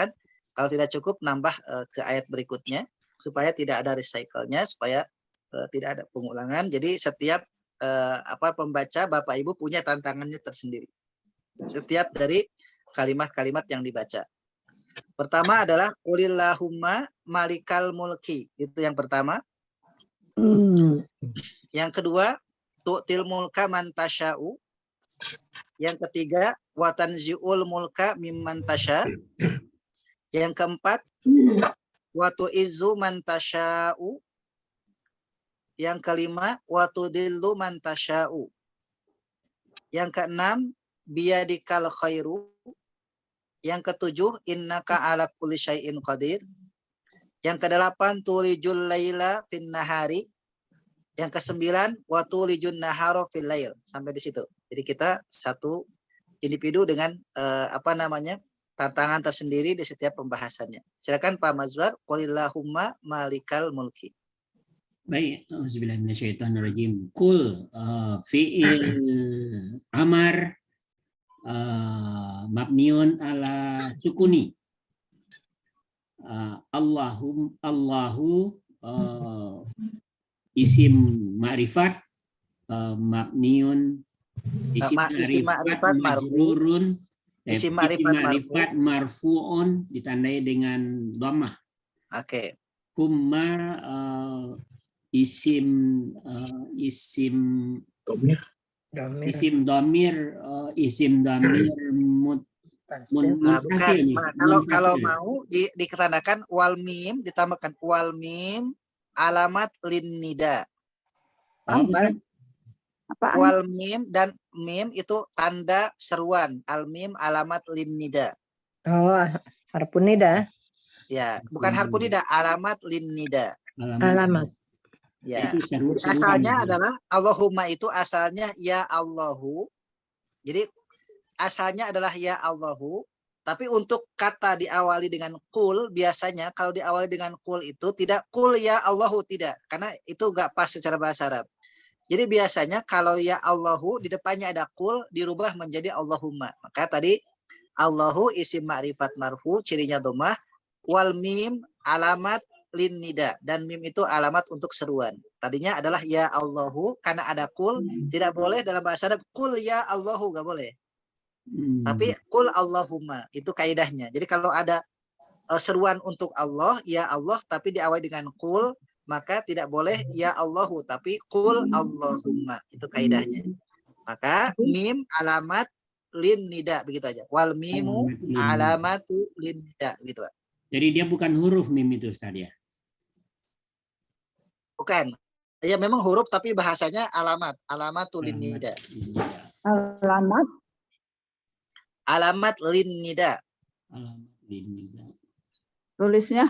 Kalau tidak cukup nambah ke ayat berikutnya supaya tidak ada recycle-nya, supaya tidak ada pengulangan. Jadi setiap pembaca Bapak Ibu punya tantangannya tersendiri. Setiap dari kalimat-kalimat yang dibaca. Pertama adalah Qulillahumma malikal mulki. Itu yang pertama. Yang kedua, tu'til mulka man tasya'u. Yang ketiga, wa tanzi'ul mulka mimman tasya'. Yang keempat, wa tu'izzu man tasya'u. Yang kelima, wa tudillu man tasya'u. Yang keenam, biyadikal khairu. Yang ketujuh, innaka ala kulli syai'in qadir. Yang kedelapan, tulijul laila fin nahari. Yang kesembilan, wa tulijun nahara fil lail. Sampai di situ. Jadi kita satu individu dengan tantangan tersendiri di setiap pembahasannya. Silakan Pak Mazwar, qulillahumma malikal mulki. Baik, auzubillahi minasyaitonirrajim. Kul fi'il amar mabniun ala sukuni. Allahu isim ma'rifat mabniun isim ma'rifat majrurun Isim ma'rifat marfu'un ditandai dengan dhammah. Oke. Kumma isim dhamir muntasil. Kalau mau diketandakan wal mim, ditambahkan wal mim alamat lin nida. Apaan? Wal mim dan mim itu tanda seruan. Al mim alamat lin nida. Oh, harfun nida. Ya, bukan harfun nida, alamat lin nida. Alamat. Ya. Jadi asalnya adalah Allahumma itu asalnya ya Allahu. Jadi asalnya adalah ya Allahu. Tapi untuk kata diawali dengan kul, biasanya kalau diawali dengan kul itu tidak kul ya Allahu, tidak. Karena itu nggak pas secara bahasa Arab. Jadi biasanya kalau ya Allahu di depannya ada kul dirubah menjadi Allahumma. Maka tadi Allahu isim ma'rifat marfu cirinya dhammah, wal mim alamat lin nida, dan mim itu alamat untuk seruan. Tadinya adalah ya Allahu, karena ada kul tidak boleh dalam bahasa Arab kul ya Allahu, nggak boleh. Tapi kul Allahumma itu kaidahnya. Jadi kalau ada seruan untuk Allah ya Allah tapi diawali dengan kul, maka tidak boleh ya Allahu tapi kul Allahumma, itu kaidahnya. Maka mim alamat lin nida, begitu aja. Wal mimu alamatu lin nida, gitu. Jadi dia bukan huruf mim itu Ustaz ya? Bukan. Ya memang huruf tapi bahasanya alamat, alamatul lin nida. Alamat lin nida. Alamat lin nida. Tulisnya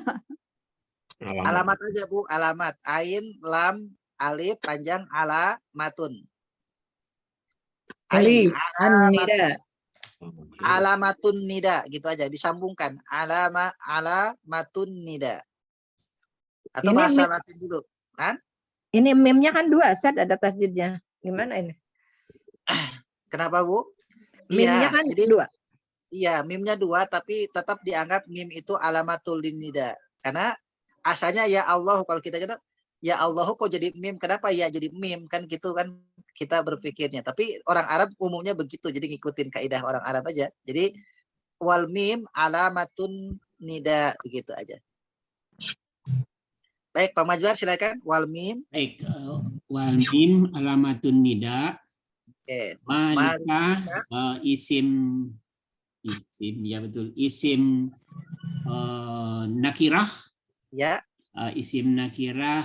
Alamat aja Bu, alamat. Ain, lam, alif, panjang, alamatun. Alif, nida. Alamatun nida, gitu aja, disambungkan. Alamatun nida. Atau Ini bahasa mim, Latin dulu. Kan? ini mimnya kan 2, Ustaz, ada tasdidnya. Gimana ini? Kenapa Bu? Mimnya kan jadi 2. Iya, mimnya 2, tapi tetap dianggap mim itu alamatul nida. Karena asalnya ya Allah, kalau kita ya Allah kok jadi mim, kenapa ya jadi mim, kan gitu kan kita berpikirnya. Tapi orang Arab umumnya begitu, jadi ngikutin kaidah orang Arab aja. Jadi wal mim alamatun nida, begitu aja. Baik, Pak Majwar silakan. Wal mim. Baik, wal mim alamatun nida. Oke. Malika isim ya betul, isim nakirah. Ya. Isim nakirah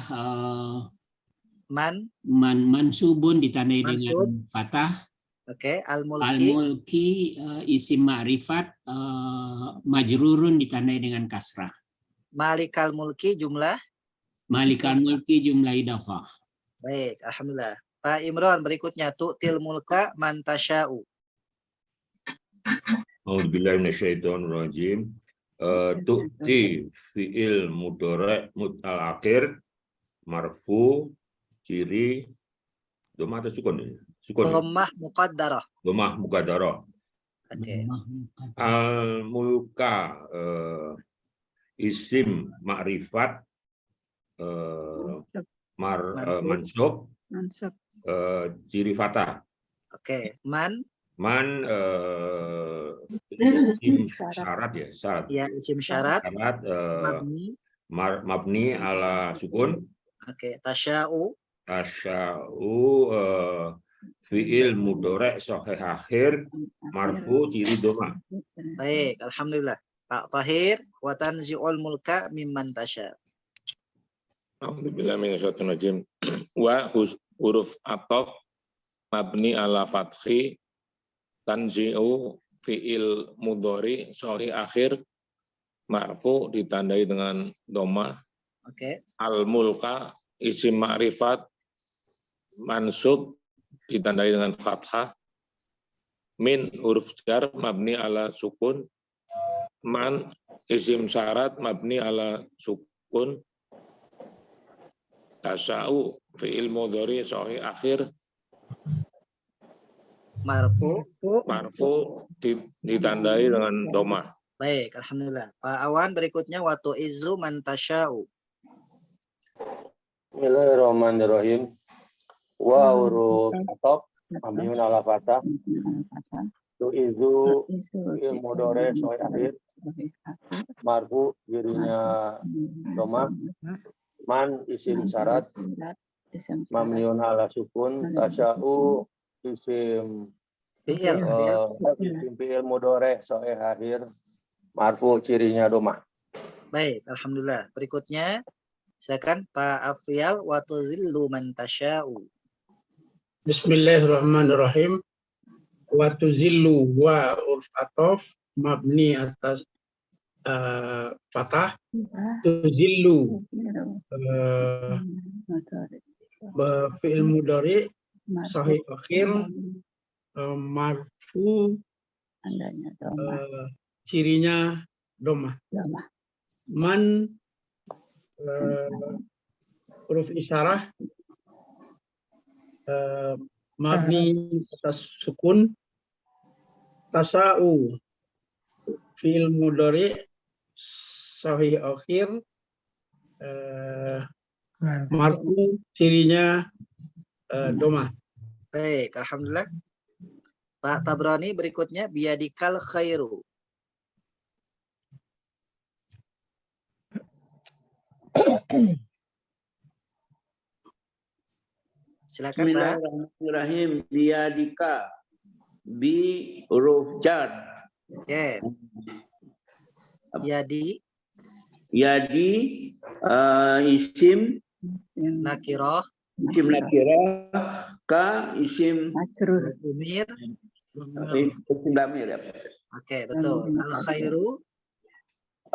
mansubun ditandai dengan fathah. Oke, al-mulki. Al-mulki isim ma'rifat majrurun ditandai dengan kasrah. Malikal mulki jumlah. Malikal mulki jumlah idafah. Baik, alhamdulillah. Pak Imron berikutnya tu'til mulka man tasya'u. A'udzubillahi minasyaitonirrajim. Tu'ti fi'il mudhari' al akhir marfu ciri dhammah atau sukun ini? Sukun. Dhammah muqaddarah. Dhammah muqaddarah. Oke. Al mulka isim ma'rifat mansub ciri fathah. Oke. Man isim syarat ya, syarat. Ya, isim syarat. Mabni ala sukun. Oke, tasya'u. Tasya'u fi'il mudhari' shahih akhir marfu ciri dhammah. Baik, alhamdulillah. Pak Tahir, wa tanzi'ul mulka mimman tasya'. A'udzubillahi minasyaitonir rajim. Wa huruf ataf mabni ala fathi tanzi'u fi'il mudhari shahih akhir marfu ditandai dengan dhammah. Oke. Al mulka isim ma'rifat mansub ditandai dengan fathah. Min huruf jar mabni ala sukun Man isim syarat mabni ala sukun. Tasa'u fi'il mudhari sahih akhir. Marfu. Marfu ditandai dengan domah. Baik, alhamdulillah. Pak Awan, berikutnya watu izu mantasya'u. Bismillahirrahmanirrahim. Wa huruf atop mabniun ala fathah. Tu'izu fi'il mudhari sahih akhir. Marfu dirinya domah. Man isim syarat mabniun ala sukun. Tasya'u isim fi'il mudhari sahih akhir. Marfu cirinya domah. Baik, alhamdulillah. Berikutnya silakan Pak Afrial wa tuzillu man tasya'u. Bismillahirrahmanirrahim. Wa tuzillu wa urf atof mabni atas fathah. Tuzillu fi'il mudhari sahih akhir marfu cirinya domah. Man huruf isyarah mabni atas sukun. Tasa'u fi'il mudhari sahih akhir marfu cirinya domah. Baik, alhamdulillah. Pak Tabrani, berikutnya biyadikal khairu. Silakan Pak. Bismillahirrahmanirrahim. Biyadika bi huruf jar. Oke. Yadi isim nakiroh. Isim nakirah ka isim Umir. isim damir ya. Oke, betul. Al khairu.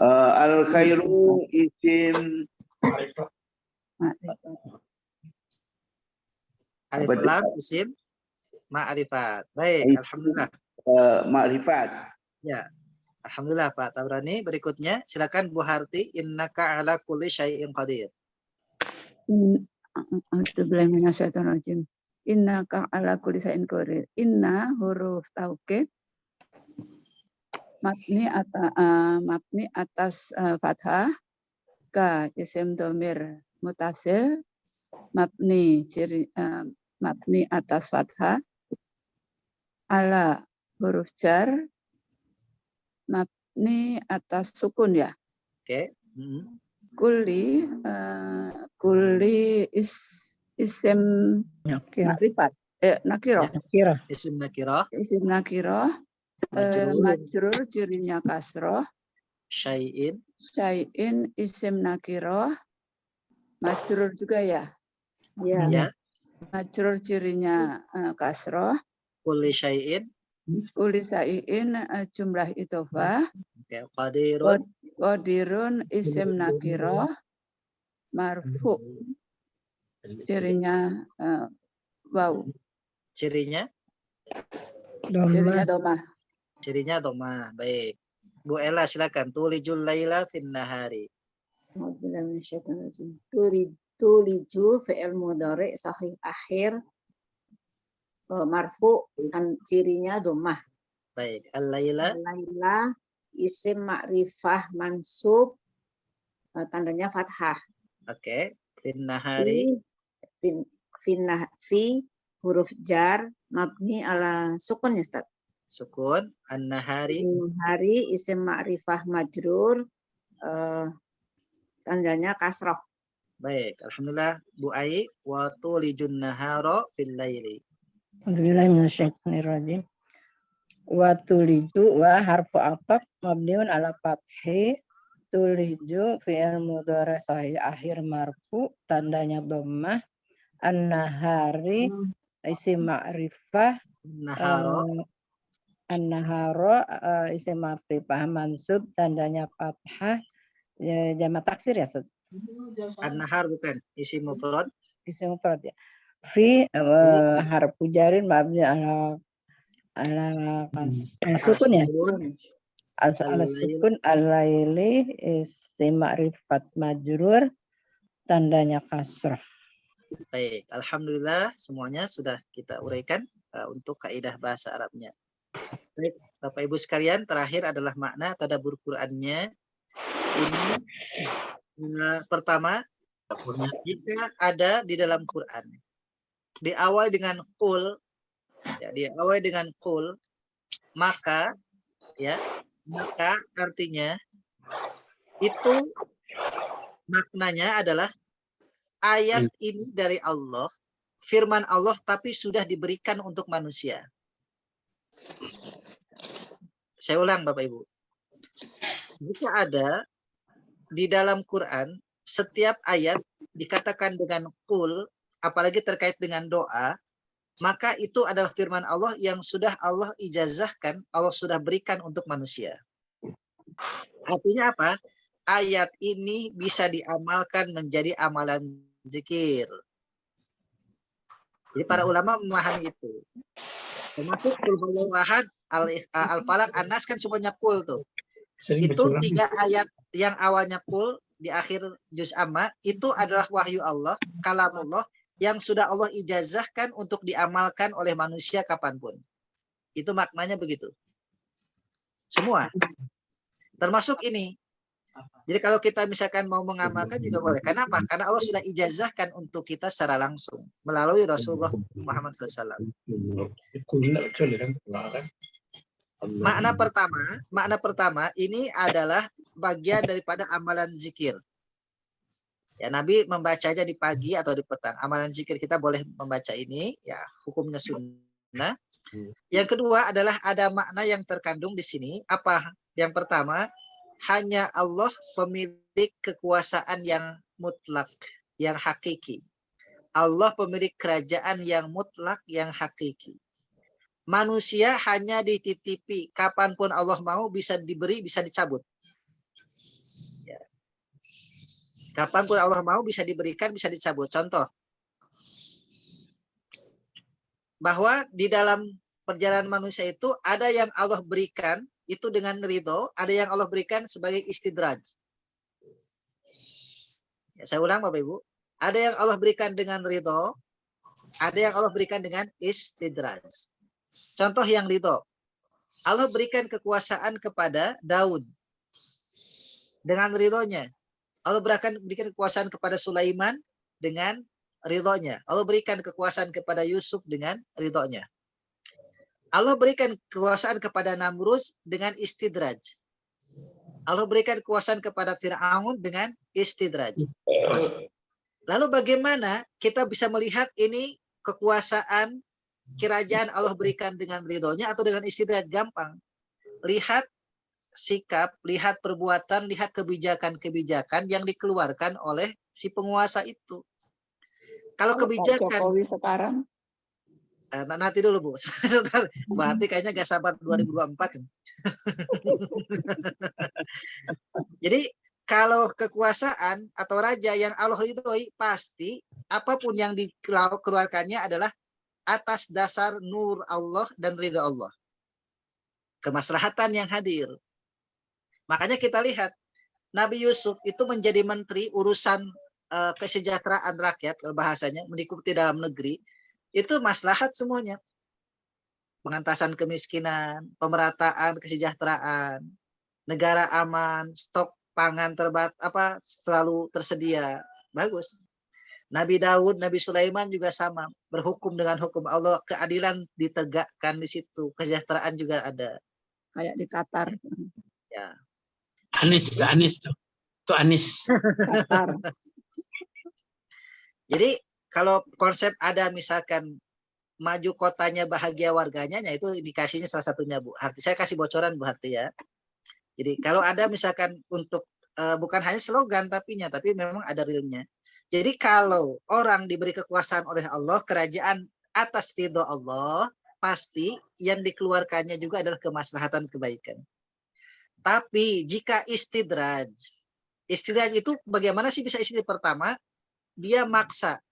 Al khairu isim Alif lam isim ma'rifat. Baik, alhamdulillah. Ma'rifat. Ya. Alhamdulillah Pak Tabrani. Berikutnya silakan Bu Harti, innaka ala kulli syai'in qadir. Innaka ala kulli syai'in qadir. Inna huruf taukid mabni atas fathah. Ka isim domir mutasil mabni atas fathah. Ala huruf jar mabni atas sukun ya. Oke. Kulli isim makrifat. Nakirah. Isim nakirah. Isim nakirah. Majrur cirinya kasroh. Syai'in. Syai'in isim nakirah. Majrur juga ya. Ya. Majrur cirinya kasroh. Kulli syai'in. Kulli syai'in jumlah idhofah. Oke. Qadirun. Qadirun isim nakirah. Marfu. Cirinya waw. Cirinya? Cirinya domah. Cirinya domah. Baik. Bu Ella silakan. Tulijul laila fin nahari. Tuliju fi'il mudhari sahih akhir marfu dan cirinya domah. Baik. Al-laila. Al-laila isim ma'rifah mansub tandanya fathah. Oke. Fin nahari. Fi huruf jar mabni ala sukun ya Ustaz. Sukun. An-nahari. Hari isim ma'rifah majrur tandanya kasroh. Baik, alhamdulillah. Bu Ai, wa tulijun nahara fil laili. Alhamdulillah minasyaitonirrajim. Wa tuliju wa harfu ataf mabniun ala fathi. Tuliju fi'il mudhari sahih akhir marfu tandanya dhammah. An-nahari isim ma'rifah. An-nahara isim ma'rifah mansub tandanya fathah. Jamak taksir ya, Ustaz? An-nahar bukan isim mufrad. Isim mufrad ya. Fi harfu jarin mabni ala sukun ya. Al sukun al-laili isim ma'rifat majrur tandanya kasrah. Baik, alhamdulillah semuanya sudah kita uraikan untuk kaidah bahasa Arabnya. Baik, Bapak Ibu sekalian, terakhir adalah makna tadabbur Qur'annya. Ini pertama, jika ada di dalam Quran diawali dengan qul, ya, diawali dengan qul, maka artinya itu maknanya adalah ayat ini dari Allah, firman Allah, tapi sudah diberikan untuk manusia. Saya ulang Bapak Ibu. Jika ada di dalam Quran setiap ayat dikatakan dengan qul, apalagi terkait dengan doa, maka itu adalah firman Allah yang sudah Allah ijazahkan, Allah sudah berikan untuk manusia. Artinya apa? Ayat ini bisa diamalkan menjadi amalan zikir. Jadi para ulama memahami itu. Termasuk qul huwallahu ahad, al-falaq, an-nas kan semuanya qul tuh. Itu 3 ayat yang awalnya qul di akhir juz amma itu adalah wahyu Allah, kalamullah yang sudah Allah ijazahkan untuk diamalkan oleh manusia kapanpun. Itu maknanya begitu. Semua. Termasuk ini. Jadi kalau kita misalkan mau mengamalkan juga boleh. Kenapa? Karena Allah sudah ijazahkan untuk kita secara langsung melalui Rasulullah Muhammad SAW. Makna pertama ini adalah bagian daripada amalan zikir. Ya, Nabi membacanya di pagi atau di petang. Amalan zikir kita boleh membaca ini, ya hukumnya sunnah. Yang kedua adalah ada makna yang terkandung di sini. Apa? Yang pertama, hanya Allah pemilik kekuasaan yang mutlak, yang hakiki. Allah pemilik kerajaan yang mutlak, yang hakiki. Manusia hanya dititipi, kapanpun Allah mau bisa diberi, bisa dicabut. Kapanpun Allah mau bisa diberikan, bisa dicabut. Contoh, bahwa di dalam perjalanan manusia itu ada yang Allah berikan itu dengan ridho, ada yang Allah berikan sebagai istidraj. Ya, saya ulang Bapak Ibu, ada yang Allah berikan dengan ridho, ada yang Allah berikan dengan istidraj. Contoh yang ridho, Allah berikan kekuasaan kepada Daud dengan ridhonya. Allah berikan kekuasaan kepada Sulaiman dengan ridhonya. Allah berikan kekuasaan kepada Yusuf dengan ridhonya. Allah berikan kekuasaan kepada Namrus dengan istidraj. Allah berikan kekuasaan kepada Fir'aun dengan istidraj. Lalu bagaimana kita bisa melihat ini kekuasaan kerajaan Allah berikan dengan ridhonya atau dengan istidraj? Gampang. Lihat sikap, lihat perbuatan, lihat kebijakan-kebijakan yang dikeluarkan oleh si penguasa itu. Kalau kebijakan Jokowi sekarang, nanti dulu Bu. Berarti kayaknya gak sabar 2024. Jadi kalau kekuasaan atau raja yang Allah ridhoi, pasti apapun yang dikeluarkannya adalah atas dasar nur Allah dan ridha Allah. Kemaslahatan yang hadir. Makanya kita lihat Nabi Yusuf itu menjadi menteri urusan kesejahteraan rakyat, bahasanya mengikuti dalam negeri, itu maslahat semuanya. Pengentasan kemiskinan, pemerataan kesejahteraan, negara aman, stok pangan selalu tersedia. Bagus. Nabi Daud, Nabi Sulaiman juga sama, berhukum dengan hukum Allah, keadilan ditegakkan di situ, kesejahteraan juga ada. kayak di Qatar. Ya. Anis tuh. Itu Anis. Qatar. Jadi kalau konsep ada misalkan maju kotanya bahagia warganya, ya itu indikasinya salah satunya Bu Harti. Saya kasih bocoran Bu Harti ya. Jadi kalau ada misalkan untuk bukan hanya slogan tapi memang ada realnya. Jadi kalau orang diberi kekuasaan oleh Allah, kerajaan atas ridho Allah, pasti yang dikeluarkannya juga adalah kemaslahatan kebaikan. Tapi jika istidraj itu bagaimana sih bisa istidraj? Pertama, dia maksa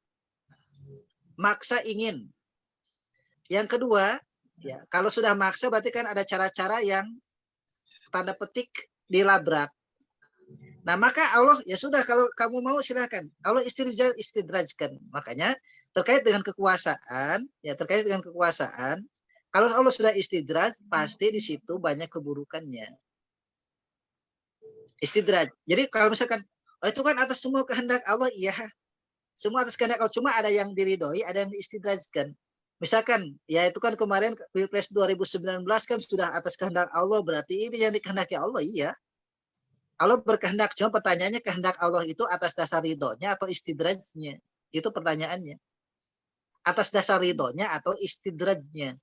ingin. Yang kedua, ya kalau sudah maksa berarti kan ada cara-cara yang tanda petik dilabrak. Nah, maka Allah ya sudah, kalau kamu mau silakan. Allah istidrajkan. Makanya terkait dengan kekuasaan, kalau Allah sudah istidraj, pasti di situ banyak keburukannya. Istidraj. Jadi kalau misalkan itu kan atas semua kehendak Allah, iya. Semua atas kehendak Allah, cuma ada yang diridhoi, ada yang diistidrajkan. Misalkan, ya itu kan kemarin Pilpres 2019 kan sudah atas kehendak Allah, berarti ini yang dikehendaki Allah, iya. Allah berkehendak, cuma pertanyaannya kehendak Allah itu atas dasar ridhonya atau istidrajnya? Itu pertanyaannya. Atas dasar ridhonya atau istidrajnya?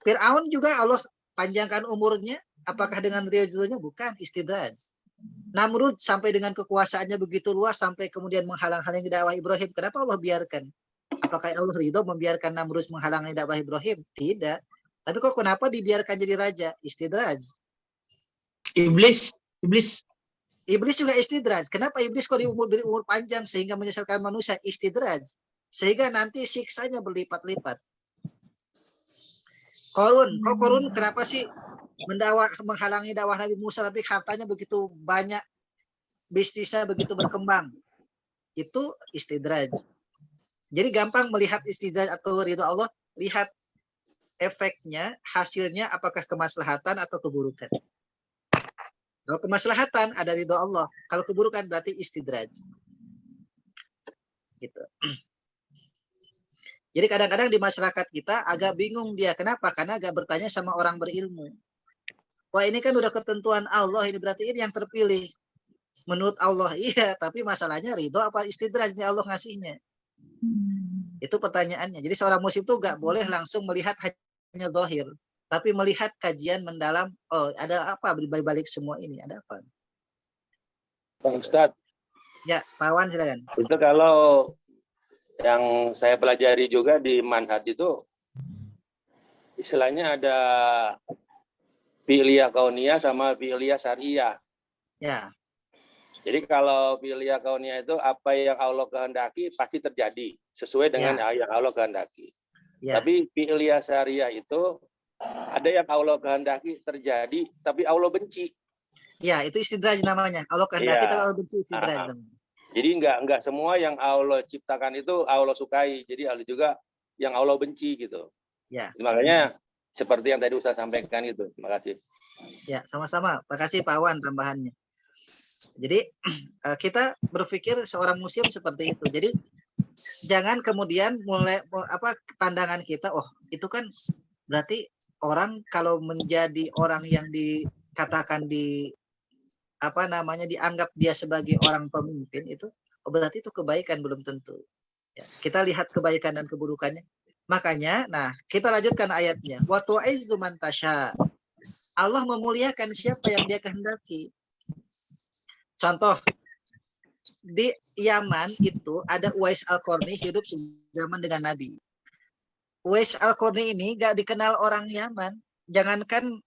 Fir'aun juga Allah panjangkan umurnya, apakah dengan ridhonya? Bukan, istidraj. Namrud sampai dengan kekuasaannya begitu luas, sampai kemudian menghalang-halangi dakwah Ibrahim. Kenapa Allah biarkan? Apakah Allah ridho membiarkan Namrud menghalangi dakwah Ibrahim? Tidak. Tapi kok kenapa dibiarkan jadi raja? Istidraj. Iblis juga istidraj. Kenapa iblis kok diberi umur panjang sehingga menyesatkan manusia? Istidraj. Sehingga nanti siksanya berlipat-lipat. Korun kenapa sih menghalangi dakwah Nabi Musa, tapi hartanya begitu banyak, bisnisnya begitu berkembang? Itu istidraj. Jadi gampang melihat istidraj atau ridho Allah, lihat efeknya, hasilnya, apakah kemaslahatan atau keburukan. Kalau kemaslahatan ada ridho Allah, kalau keburukan berarti istidraj. Gitu. Jadi kadang-kadang di masyarakat kita agak bingung dia. Kenapa? Karena agak bertanya sama orang berilmu. Wah, ini kan udah ketentuan Allah, ini berarti ini yang terpilih. Menurut Allah, iya. Tapi masalahnya ridho apa istidraj ini Allah ngasihnya? Itu pertanyaannya. Jadi seorang muslim itu nggak boleh langsung melihat hanya zahir, tapi melihat kajian mendalam. Oh, ada apa di balik semua ini? Ada apa? Bang Ustadz. Ya, Pak Wan silakan. Itu kalau yang saya pelajari juga di manhaj itu, istilahnya ada fi'liyah kauniyah sama fi'liyah syariah. Ya. Jadi kalau fi'liyah kauniyah itu apa yang Allah kehendaki pasti terjadi sesuai dengan yang Allah kehendaki. Ya. Tapi fi'liyah syariah itu ada yang Allah kehendaki terjadi tapi Allah benci. Ya, itu istidraj namanya. Allah kehendaki tapi Allah benci, istidraj. Jadi enggak semua yang Allah ciptakan itu Allah sukai. Jadi ada juga yang Allah benci gitu. Ya. Makanya seperti yang tadi Ustaz sampaikan itu. Terima kasih. Ya, sama-sama. Terima kasih Pak Wan tambahannya. Jadi kita berpikir seorang muslim seperti itu. Jadi jangan kemudian mulai pandangan kita, oh itu kan berarti orang kalau menjadi orang yang dikatakan dianggap dia sebagai orang pemimpin itu, oh, berarti itu kebaikan, belum tentu. Ya, kita lihat kebaikan dan keburukannya. Makanya, nah kita lanjutkan ayatnya. Wa tu'izzu man tasya. Allah memuliakan siapa yang dia kehendaki. Contoh, di Yaman itu ada Uwais Al-Qarni hidup zaman dengan Nabi. Uwais Al-Qarni ini gak dikenal orang Yaman. Jangankan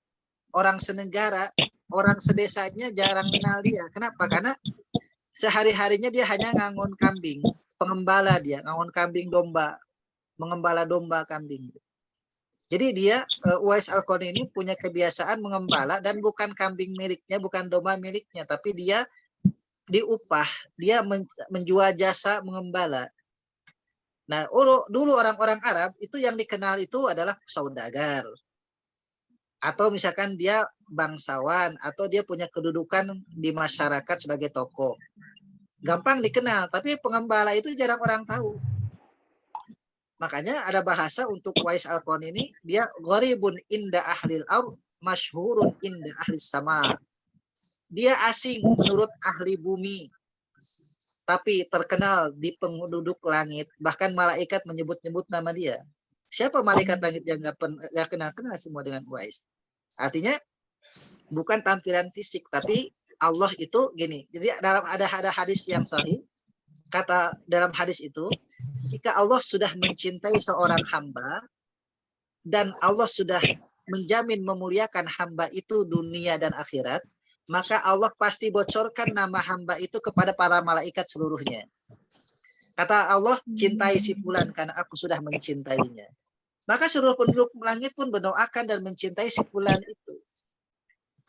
orang senegara, orang sedesanya jarang kenal dia. Kenapa? Karena sehari-harinya dia hanya ngangon kambing. Pengembala dia, ngangon kambing domba. Mengembala domba kambing. Jadi dia, Uwais Al-Qarni ini punya kebiasaan mengembala dan bukan kambing miliknya, bukan domba miliknya. Tapi dia diupah, dia menjual jasa mengembala. Nah, dulu orang-orang Arab itu yang dikenal itu adalah saudagar. Atau misalkan dia bangsawan, atau dia punya kedudukan di masyarakat sebagai tokoh. Gampang dikenal, tapi pengembala itu jarang orang tahu. Makanya ada bahasa untuk Uwais Al-Qarni ini, dia gharibun inda ahlil ard, masyhurun inda ahlis sama. Dia asing menurut ahli bumi, tapi terkenal di penduduk langit. Bahkan malaikat menyebut-nyebut nama dia. Siapa malaikat langit yang nggak kenal semua dengan Uwais? Artinya bukan tampilan fisik, tapi Allah itu gini. Jadi dalam ada hadis yang sahih, kata dalam hadis itu, jika Allah sudah mencintai seorang hamba dan Allah sudah menjamin memuliakan hamba itu dunia dan akhirat, maka Allah pasti bocorkan nama hamba itu kepada para malaikat seluruhnya. Kata Allah, cintai si fulan karena aku sudah mencintainya. Maka seluruh penduduk langit pun mendoakan dan mencintai si fulan itu.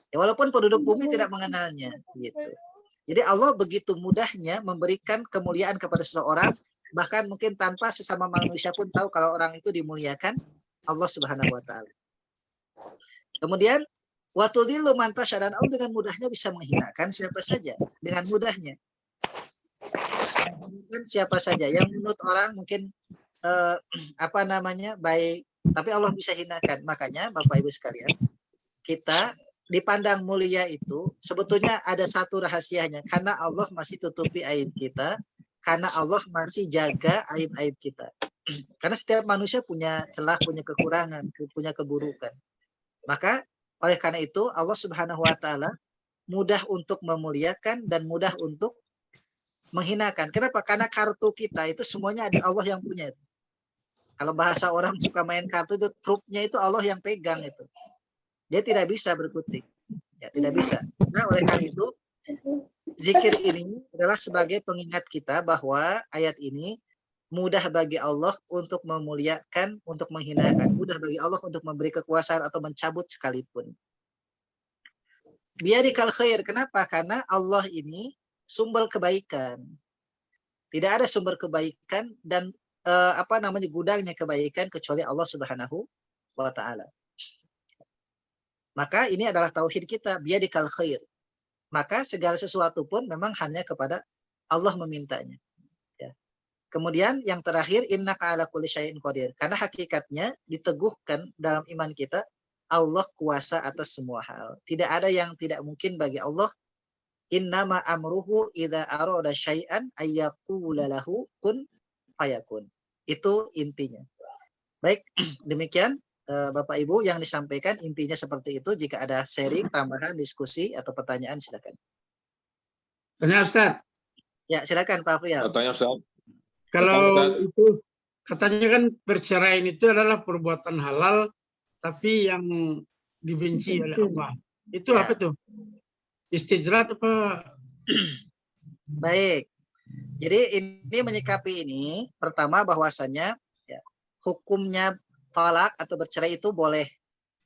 Ya, walaupun penduduk bumi tidak mengenalnya, gitu. Jadi Allah begitu mudahnya memberikan kemuliaan kepada seseorang, bahkan mungkin tanpa sesama manusia pun tahu kalau orang itu dimuliakan Allah Subhanahu wa taala. Kemudian waktu dhillu man tasya, dan Allah dengan mudahnya bisa menghinakan siapa saja dengan mudahnya. Menghinakan siapa saja yang menurut orang mungkin baik, tapi Allah bisa hinakan. Makanya Bapak Ibu sekalian, kita dipandang mulia itu sebetulnya ada satu rahasianya, karena Allah masih tutupi aib kita, karena Allah masih jaga aib-aib kita. Karena setiap manusia punya celah, punya kekurangan, punya keburukan. Maka oleh karena itu Allah Subhanahu wa taala mudah untuk memuliakan dan mudah untuk menghinakan. Kenapa? Karena kartu kita itu semuanya ada Allah yang punya. Kalau bahasa orang suka main kartu itu trupnya itu Allah yang pegang itu. Dia tidak bisa berkutik. Ya, tidak bisa. Nah, oleh karena itu zikir ini adalah sebagai pengingat kita bahwa ayat ini mudah bagi Allah untuk memuliakan, untuk menghinakan. Mudah bagi Allah untuk memberi kekuasaan atau mencabut sekalipun. Biadikal khair. Kenapa? Karena Allah ini sumber kebaikan. Tidak ada sumber kebaikan dan gudangnya kebaikan kecuali Allah Subhanahu wa taala. Maka ini adalah tauhid kita, biadikal khair. Maka segala sesuatu pun memang hanya kepada Allah memintanya. Ya. Kemudian yang terakhir, innaka ala kulli syai'in qadir. Karena hakikatnya diteguhkan dalam iman kita, Allah kuasa atas semua hal. Tidak ada yang tidak mungkin bagi Allah. Innama amruhu idza arada syai'an ayyaqula lahu kun fayakun. Itu intinya. Baik, demikian Bapak Ibu yang disampaikan, intinya seperti itu. Jika ada sharing, tambahan, diskusi atau pertanyaan, silakan. Tanya Ustaz. Ya, silakan Pak Afrial. Tanya Ustaz. Kalau itu katanya kan perceraian itu adalah perbuatan halal tapi yang dibenci oleh Allah. Itu Ya. apa tuh? Istijrat apa? Baik. Jadi ini menyikapi ini, pertama bahwasanya ya, hukumnya talak atau bercerai itu boleh.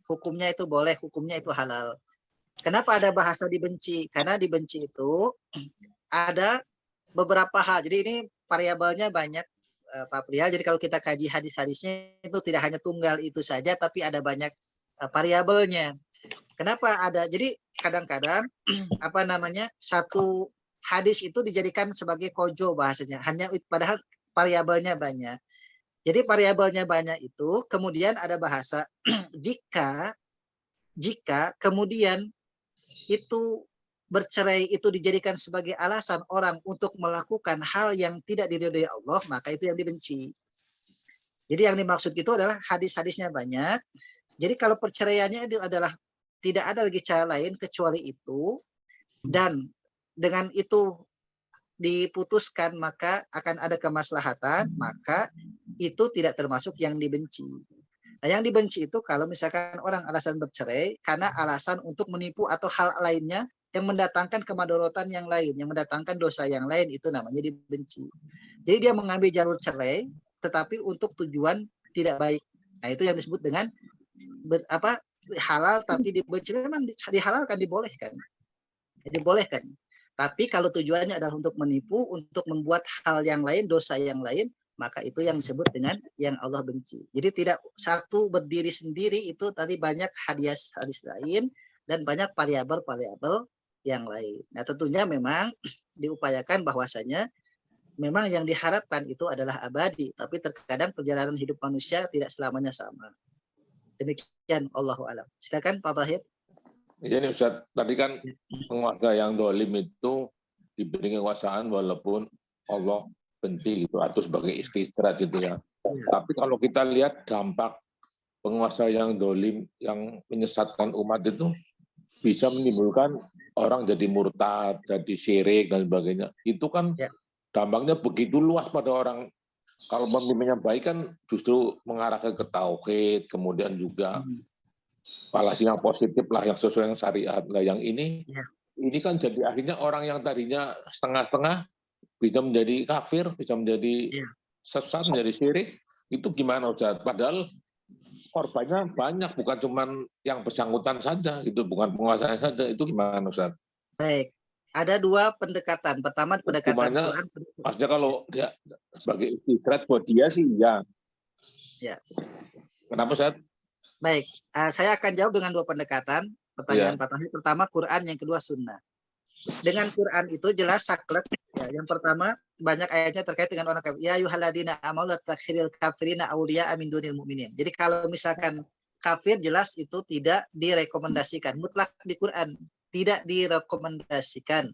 Hukumnya itu boleh, hukumnya itu halal. Kenapa ada bahasa dibenci? Karena dibenci itu ada beberapa hal. Jadi ini variabelnya banyak, Pak Priya. Jadi kalau kita kaji hadis-hadisnya itu tidak hanya tunggal itu saja, tapi ada banyak variabelnya. Kenapa ada? Jadi kadang-kadang satu hadis itu dijadikan sebagai kojo bahasanya. Hanya padahal variabelnya banyak. Jadi variabelnya banyak itu, kemudian ada bahasa jika kemudian itu bercerai itu dijadikan sebagai alasan orang untuk melakukan hal yang tidak diridhoi Allah, maka itu yang dibenci. Jadi yang dimaksud itu adalah hadis-hadisnya banyak. Jadi kalau perceraiannya itu adalah tidak ada lagi cara lain kecuali itu, dan dengan itu diputuskan maka akan ada kemaslahatan, maka itu tidak termasuk yang dibenci. Nah, yang dibenci itu kalau misalkan orang alasan bercerai karena alasan untuk menipu atau hal lainnya yang mendatangkan kemadorotan yang lain, yang mendatangkan dosa yang lain, itu namanya dibenci. Jadi dia mengambil jalur cerai tetapi untuk tujuan tidak baik. Nah, itu yang disebut dengan halal tapi dibenci. Memang dihalalkan, dibolehkan. Dibolehkan. Tapi kalau tujuannya adalah untuk menipu, untuk membuat hal yang lain, dosa yang lain, maka itu yang disebut dengan yang Allah benci. Jadi tidak satu berdiri sendiri, itu tadi banyak hadis lain dan banyak variabel-variabel yang lain. Nah, tentunya memang diupayakan bahwasanya memang yang diharapkan itu adalah abadi, tapi terkadang perjalanan hidup manusia tidak selamanya sama. Demikian, Allahu a'lam. Silakan Pak Bahir. Ya, ini Ustaz, tadi kan penguasa yang dolim itu diberi kekuasaan walaupun Allah benci gitu, atau sebagai istirahat gitu ya. Tapi kalau kita lihat dampak penguasa yang dolim yang menyesatkan umat itu bisa menimbulkan orang jadi murtad, jadi syirik dan sebagainya. Itu kan dampaknya begitu luas pada orang. Kalau pemimpinnya baik kan justru mengarah ke tauhid, kemudian juga palasi yang positif lah, yang sesuai dengan syariat lah. Yang ini kan jadi akhirnya orang yang tadinya setengah-setengah bisa menjadi kafir, bisa menjadi sesat, menjadi syirik. Itu gimana Ustaz? Padahal korbannya banyak, bukan cuma yang bersangkutan saja, itu bukan penguasanya saja. Itu gimana Ustaz? Baik, ada dua pendekatan. Pertama pendekatan Hukumannya, Quran. maksudnya kalau dia sebagai istidrat buat dia sih ya. Ya. Kenapa Ustaz? Baik, saya akan jawab dengan dua pendekatan. Pertanyaan pertama Quran, yang kedua sunnah. Dengan Quran itu jelas saklek. Ya, yang pertama banyak ayatnya terkait dengan orang kafir. Ya ayyuhalladzina amanu la tattakhidul kafirina awliya min dunil mu'minin. Jadi kalau misalkan kafir jelas itu tidak direkomendasikan. Mutlak di Quran tidak direkomendasikan.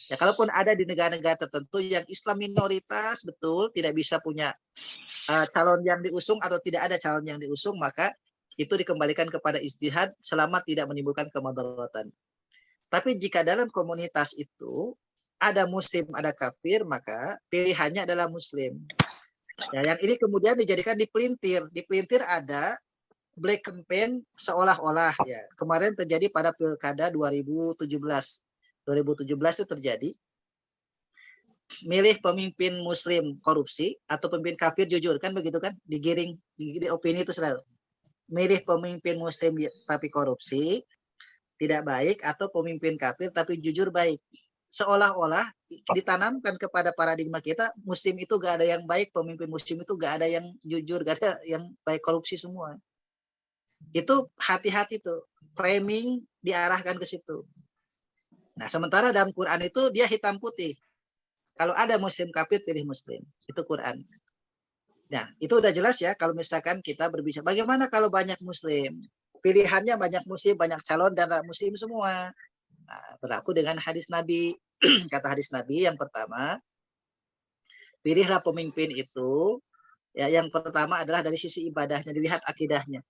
Ya, kalaupun ada di negara-negara tertentu yang Islam minoritas, betul tidak bisa punya calon yang diusung atau tidak ada calon yang diusung, maka itu dikembalikan kepada ijtihad selama tidak menimbulkan kemudaratan. Tapi jika dalam komunitas itu ada muslim, ada kafir, maka pilihannya adalah muslim. Ya, yang ini kemudian dijadikan dipelintir. Dipelintir ada black campaign seolah-olah ya. Kemarin terjadi pada Pilkada 2017. 2017 itu terjadi. Milih pemimpin muslim korupsi atau pemimpin kafir jujur, kan begitu kan? Digiring di opini itu selalu. Milih pemimpin muslim tapi korupsi tidak baik, atau pemimpin kafir tapi jujur baik. Seolah-olah ditanamkan kepada paradigma kita, muslim itu gak ada yang baik, pemimpin muslim itu gak ada yang jujur, gak ada yang baik, korupsi semua. Itu hati-hati tuh, framing diarahkan ke situ. Nah, sementara dalam Quran itu dia hitam putih. Kalau ada muslim kafir, pilih muslim. Itu Quran. Nah, itu udah jelas ya kalau misalkan kita berbicara. Bagaimana kalau banyak muslim? Pilihannya banyak muslim, banyak calon, dan muslim semua. Nah, berlaku dengan hadis Nabi. Kata hadis Nabi yang pertama, pilihlah pemimpin itu. Ya, yang pertama adalah dari sisi ibadahnya, dilihat akidahnya.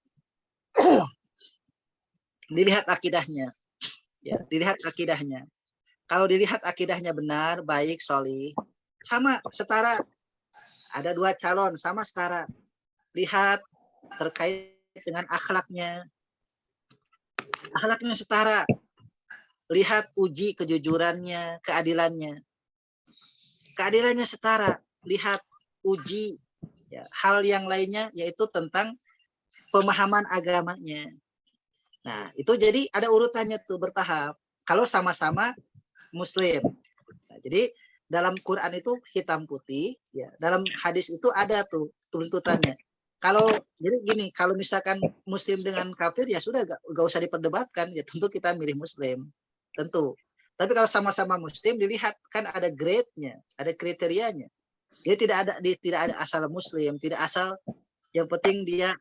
Dilihat akidahnya. Ya, dilihat akidahnya. Kalau dilihat akidahnya benar, baik, solih, sama, setara. Ada dua calon, sama setara. Lihat terkait dengan akhlaknya. Akhlaknya setara. Lihat uji kejujurannya, keadilannya. Keadilannya setara. Lihat uji ya, hal yang lainnya, yaitu tentang pemahaman agamanya. Nah, itu jadi ada urutannya tuh bertahap. Kalau sama-sama muslim. Nah, jadi dalam Quran itu hitam putih, ya. Dalam hadis itu ada tuh tuntutannya. Kalau jadi gini, kalau misalkan muslim dengan kafir ya sudah gak usah diperdebatkan, ya tentu kita milih muslim, tentu. Tapi kalau sama-sama muslim dilihat kan ada grade-nya, ada kriterianya. Jadi tidak ada asal muslim, tidak asal yang penting dia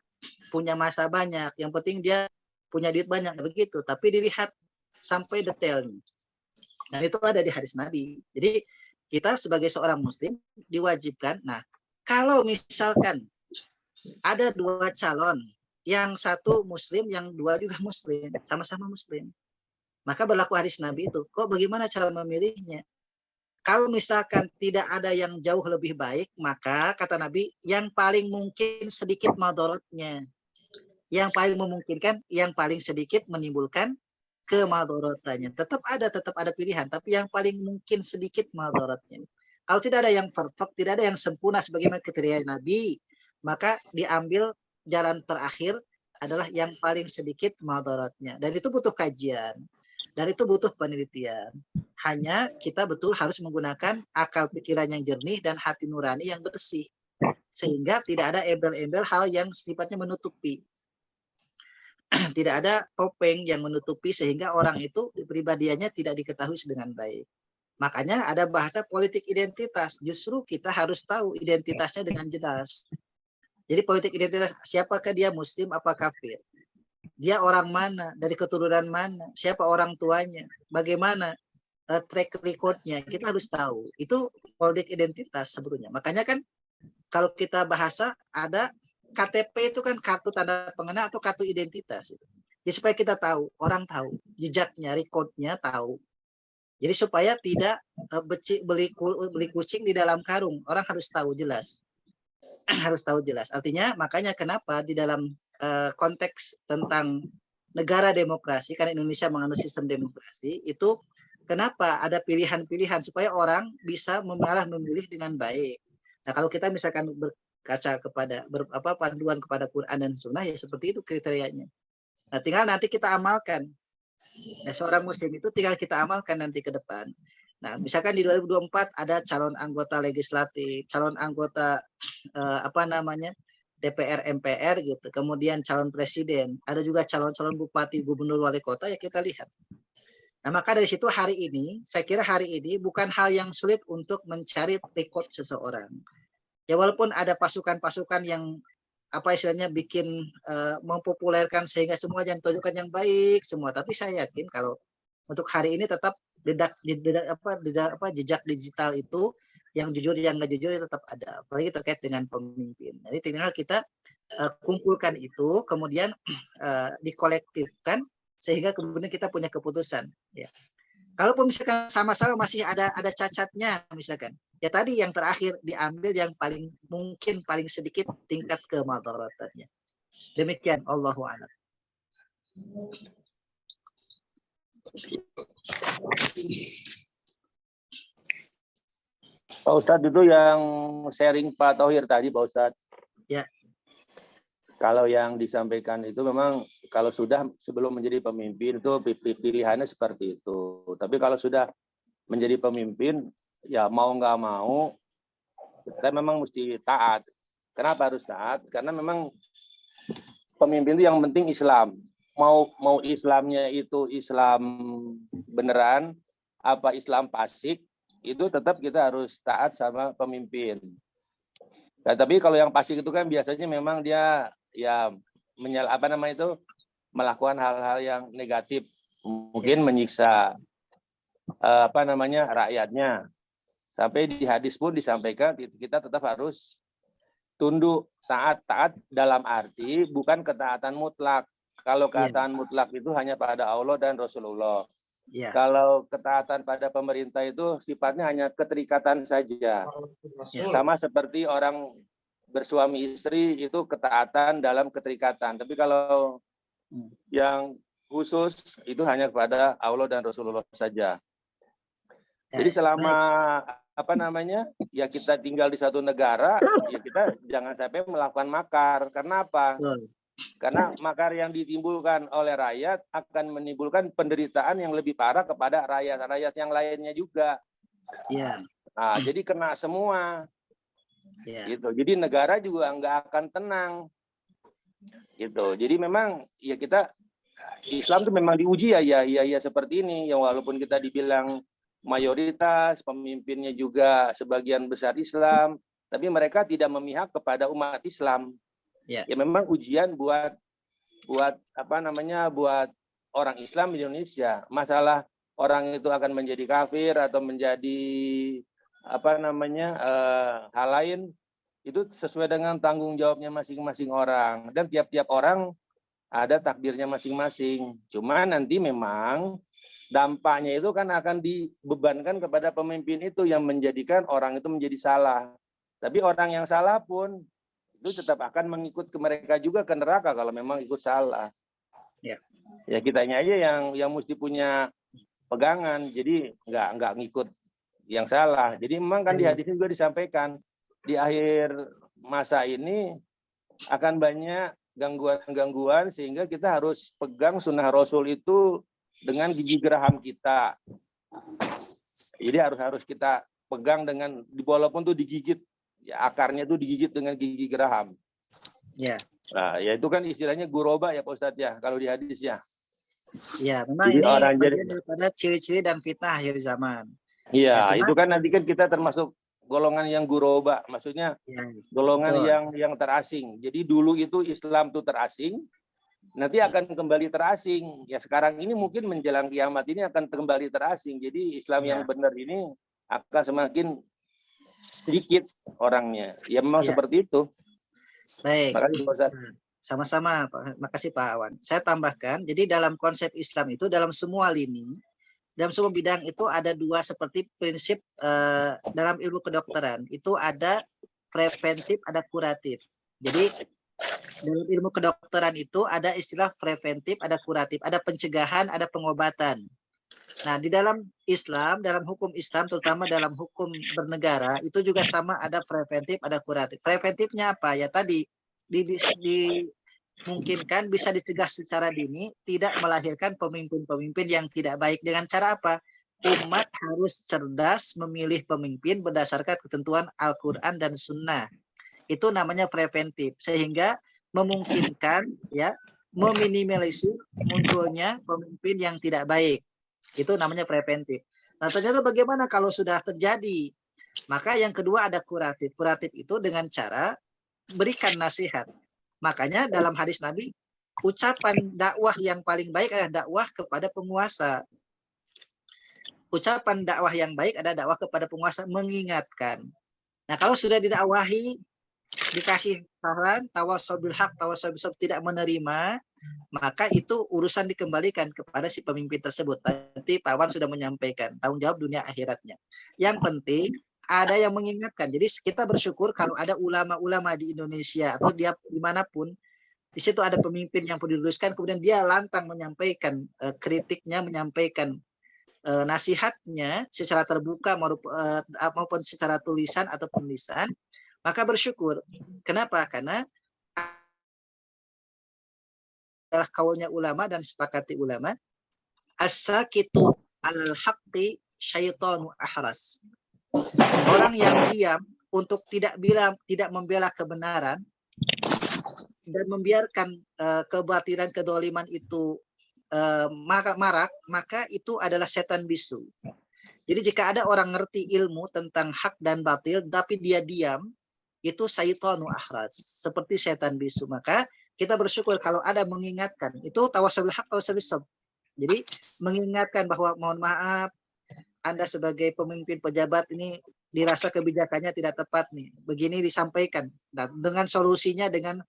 punya masa banyak, yang penting dia punya duit banyak, begitu. Tapi dilihat sampai detailnya. Dan itu ada di hadis Nabi. Jadi kita sebagai seorang muslim diwajibkan. Nah, kalau misalkan ada dua calon, yang satu muslim, yang dua juga muslim, sama-sama muslim, maka berlaku hadis Nabi itu. Kok bagaimana cara memilihnya? Kalau misalkan tidak ada yang jauh lebih baik, maka kata Nabi, yang paling mungkin sedikit madaratnya. Yang paling memungkinkan, yang paling sedikit menimbulkan kemadaratannya. Tetap ada pilihan, tapi yang paling mungkin sedikit madaratnya. Kalau tidak ada yang perfect, tidak ada yang sempurna sebagaimana kriteria Nabi, maka diambil jalan terakhir adalah yang paling sedikit madaratnya. Dan itu butuh kajian. Dan itu butuh penelitian. Hanya kita betul harus menggunakan akal pikiran yang jernih dan hati nurani yang bersih. Sehingga tidak ada embel-embel hal yang sifatnya menutupi. Tidak ada topeng yang menutupi sehingga orang itu kepribadiannya tidak diketahui dengan baik. Makanya ada bahasa politik identitas. Justru kita harus tahu identitasnya dengan jelas. Jadi politik identitas, siapakah dia, muslim apa kafir? Dia orang mana, dari keturunan mana, siapa orang tuanya, bagaimana track record-nya, kita harus tahu. Itu politik identitas sebetulnya. Makanya kan kalau kita bahasa ada KTP itu kan kartu tanda pengenal atau kartu identitas. Jadi supaya kita tahu, orang tahu, jejaknya, record-nya tahu. Jadi supaya tidak beli kucing di dalam karung, orang harus tahu jelas. Harus tahu jelas. Artinya makanya kenapa di dalam konteks tentang negara demokrasi, karena Indonesia menganut sistem demokrasi, itu kenapa ada pilihan-pilihan supaya orang bisa memilih dengan baik. Nah, kalau kita misalkan berkaca kepada panduan kepada Quran dan Sunnah, ya seperti itu kriterianya. Nah, tinggal nanti kita amalkan. Nah, seorang muslim itu tinggal kita amalkan nanti ke depan. Nah, misalkan di 2024 ada calon anggota legislatif, calon anggota DPR, MPR gitu, kemudian calon presiden, ada juga calon-calon bupati, gubernur, wali kota, ya kita lihat. Nah, maka dari situ hari ini, saya kira hari ini bukan hal yang sulit untuk mencari record seseorang. Ya, walaupun ada pasukan-pasukan yang istilahnya bikin mempopulerkan sehingga semua yang tunjukkan yang baik semua, tapi saya yakin kalau untuk hari ini tetap jejak digital itu yang jujur yang nggak jujur tetap ada, apalagi terkait dengan pemimpin. Jadi tinggal kita kumpulkan itu, kemudian dikolektifkan sehingga kemudian kita punya keputusan. Ya. Kalaupun misalkan sama-sama masih ada cacatnya, misalkan, ya tadi yang terakhir diambil yang paling mungkin paling sedikit tingkat kemadaratannya. Demikian, Allahu a'lam. Pak Ustadz, itu yang sharing Pak Thohir tadi, Pak Ustadz. Ya. Kalau yang disampaikan itu memang kalau sudah sebelum menjadi pemimpin itu pilihannya seperti itu. Tapi kalau sudah menjadi pemimpin, ya mau nggak mau, kita memang mesti taat. Kenapa harus taat? Karena memang pemimpin itu yang penting Islam. Mau Islamnya itu Islam beneran, apa Islam fasik, itu tetap kita harus taat sama pemimpin. Nah, tapi kalau yang fasik itu kan biasanya memang dia ya melakukan hal-hal yang negatif, mungkin menyiksa rakyatnya. Sampai di hadis pun disampaikan kita tetap harus tunduk, taat dalam arti bukan ketaatan mutlak. Kalau ketaatan mutlak itu hanya pada Allah dan Rasulullah. Ya. Kalau ketaatan pada pemerintah itu sifatnya hanya keterikatan saja. Ya. Sama seperti orang bersuami istri itu ketaatan dalam keterikatan. Tapi kalau yang khusus itu hanya kepada Allah dan Rasulullah saja. Jadi selama ya kita tinggal di satu negara, ya kita jangan sampai melakukan makar. Karena apa? Karena makar yang ditimbulkan oleh rakyat akan menimbulkan penderitaan yang lebih parah kepada rakyat yang lainnya juga. Ya. Nah, jadi kena semua. Ya. Gitu. Jadi negara juga nggak akan tenang. Gitu. Jadi memang ya kita Islam itu memang diuji ya seperti ini. Yang walaupun kita dibilang mayoritas, pemimpinnya juga sebagian besar Islam, tapi mereka tidak memihak kepada umat Islam. Ya, memang ujian buat orang Islam di Indonesia. Masalah orang itu akan menjadi kafir atau menjadi hal lain itu sesuai dengan tanggung jawabnya masing-masing orang, dan tiap-tiap orang ada takdirnya masing-masing. Cuma nanti memang dampaknya itu kan akan dibebankan kepada pemimpin itu yang menjadikan orang itu menjadi salah. Tapi orang yang salah pun itu tetap akan mengikut ke mereka juga ke neraka kalau memang ikut salah. Ya kitanya aja yang mesti punya pegangan, jadi nggak ngikut yang salah. Jadi memang kan di hadis juga disampaikan di akhir masa ini akan banyak gangguan-gangguan sehingga kita harus pegang sunnah Rasul itu dengan gigi geraham kita. Jadi harus kita pegang dengan walaupun tuh digigit, ya akarnya tuh digigit dengan gigi geraham. Ya. Nah, ya itu kan istilahnya guroba ya Pak Ustadz ya kalau di hadis ya. Ya, memang jadi ini bagian daripada ciri-ciri dan fitnah akhir zaman. Iya, ya, itu kan nanti kan kita termasuk golongan yang guroba, maksudnya golongan yang terasing. Jadi dulu itu Islam tuh terasing, nanti akan kembali terasing. Ya sekarang ini mungkin menjelang kiamat ini akan kembali terasing. Jadi Islam yang benar ini akan semakin sedikit orangnya. Ya memang seperti itu. Baik. Makasih Pak Ustaz. Sama-sama, makasih Pak Awan. Saya tambahkan, jadi dalam konsep Islam itu dalam semua lini, dalam semua bidang itu ada dua seperti prinsip dalam ilmu kedokteran. Itu ada preventif, ada kuratif. Jadi dalam ilmu kedokteran itu ada istilah preventif, ada kuratif, ada pencegahan, ada pengobatan. Nah, di dalam Islam, dalam hukum Islam, terutama dalam hukum bernegara, itu juga sama ada preventif, ada kuratif. Preventifnya apa? Ya tadi, dimungkinkan bisa dicegah secara dini, tidak melahirkan pemimpin-pemimpin yang tidak baik. Dengan cara apa? Umat harus cerdas memilih pemimpin berdasarkan ketentuan Al-Quran dan Sunnah. Itu namanya preventif, sehingga memungkinkan ya meminimalisir munculnya pemimpin yang tidak baik. Itu namanya preventif. Nah, ternyata bagaimana kalau sudah terjadi? Maka yang kedua ada kuratif. Kuratif itu dengan cara berikan nasihat. Makanya dalam hadis Nabi, ucapan dakwah yang paling baik adalah dakwah kepada penguasa. Ucapan dakwah yang baik adalah dakwah kepada penguasa, mengingatkan. Nah, kalau sudah didakwahi, dikasih saran, tawasau bil haq, tawasau bis sabr, tidak menerima, maka itu urusan dikembalikan kepada si pemimpin tersebut. Nanti Pak Wan sudah menyampaikan tanggung jawab dunia akhiratnya. Yang penting ada yang mengingatkan. Jadi kita bersyukur kalau ada ulama-ulama di Indonesia atau dia dimanapun, di situ ada pemimpin yang perlu diluluskan, kemudian dia lantang menyampaikan kritiknya, menyampaikan nasihatnya secara terbuka maupun secara tulisan atau penulisan. Maka bersyukur. Kenapa? Karena adalah kaulnya ulama dan sepakati ulama. As-sakitu al-haqqi syaitanu ahras. Orang yang diam untuk tidak membela kebenaran dan membiarkan kebatilan, kedoliman itu marak, maka itu adalah setan bisu. Jadi jika ada orang ngerti ilmu tentang hak dan batil, tapi dia diam, itu syaitanu ahras, seperti setan bisu. Maka kita bersyukur kalau ada mengingatkan, itu tawasul haq, tawasul sabr. Jadi mengingatkan bahwa mohon maaf, Anda sebagai pemimpin pejabat ini dirasa kebijakannya tidak tepat nih. Begini disampaikan. Nah, dengan solusinya, dengan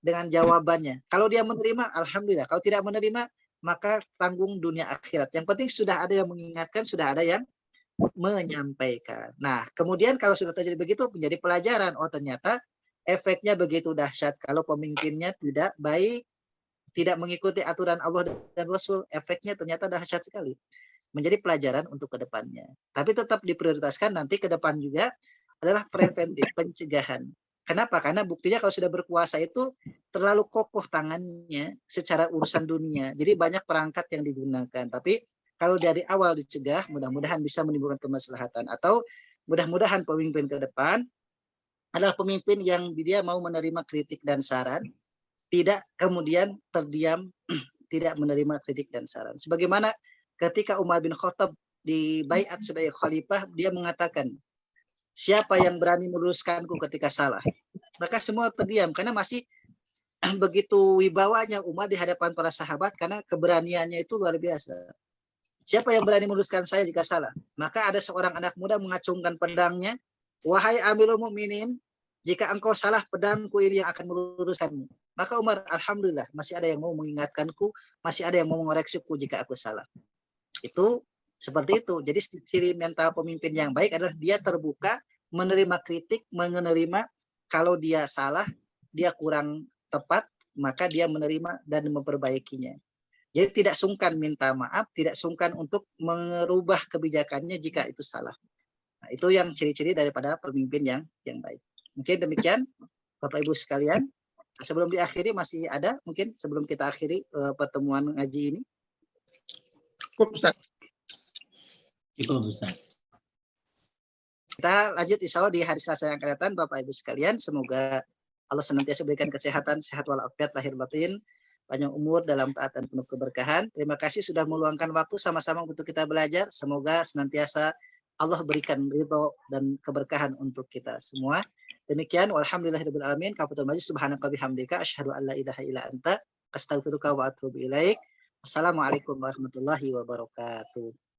jawabannya. Kalau dia menerima, alhamdulillah. Kalau tidak menerima, maka tanggung dunia akhirat. Yang penting sudah ada yang mengingatkan, sudah ada yang menyampaikan. Nah, kemudian kalau sudah terjadi begitu, menjadi pelajaran. Oh, ternyata efeknya begitu dahsyat. Kalau pemimpinnya tidak baik, tidak mengikuti aturan Allah dan Rasul, efeknya ternyata dahsyat sekali. Menjadi pelajaran untuk kedepannya. Tapi tetap diprioritaskan nanti ke depan juga adalah preventif, pencegahan. Kenapa? Karena buktinya kalau sudah berkuasa itu terlalu kokoh tangannya secara urusan dunia. Jadi banyak perangkat yang digunakan. Tapi kalau dari awal dicegah, mudah-mudahan bisa menimbulkan kemaslahatan. Atau mudah-mudahan pemimpin ke depan adalah pemimpin yang dia mau menerima kritik dan saran, tidak kemudian terdiam, tidak menerima kritik dan saran. Sebagaimana ketika Umar bin Khattab dibaiat sebagai khalifah, dia mengatakan, siapa yang berani meluruskanku ketika salah? Maka semua terdiam, karena masih begitu wibawanya Umar di hadapan para sahabat, karena keberaniannya itu luar biasa. Siapa yang berani meluruskan saya jika salah? Maka ada seorang anak muda mengacungkan pedangnya, wahai Amirul Mukminin, jika engkau salah, pedangku ini yang akan meluruskanmu. Maka Umar, alhamdulillah, masih ada yang mau mengingatkanku, masih ada yang mau mengoreksiku jika aku salah. Itu seperti itu. Jadi ciri mental pemimpin yang baik adalah dia terbuka, menerima kritik, menerima kalau dia salah, dia kurang tepat, maka dia menerima dan memperbaikinya. Jadi tidak sungkan minta maaf, tidak sungkan untuk merubah kebijakannya jika itu salah. Nah, itu yang ciri-ciri daripada pemimpin yang baik. Mungkin demikian, Bapak Ibu sekalian. Sebelum diakhiri masih ada, mungkin sebelum kita akhiri pertemuan ngaji ini. Cukup, Ustaz. Cukup, Ustaz. Kita lanjut insya Allah di hari Selasa yang akan datang, Bapak Ibu sekalian. Semoga Allah senantiasa berikan kesehatan, sehat walafiat, lahir batin, panjang umur dalam taat dan penuh keberkahan. Terima kasih sudah meluangkan waktu sama-sama untuk kita belajar. Semoga senantiasa Allah berikan ridho dan keberkahan untuk kita semua. Demikian, walhamdulillahirabbil alamin. Kafatul majid, subhanaka bihamdika, asyhadu an la ilaha illa anta, astaghfiruka wa atubu ilaik. Wassalamualaikum warahmatullahi wabarakatuh.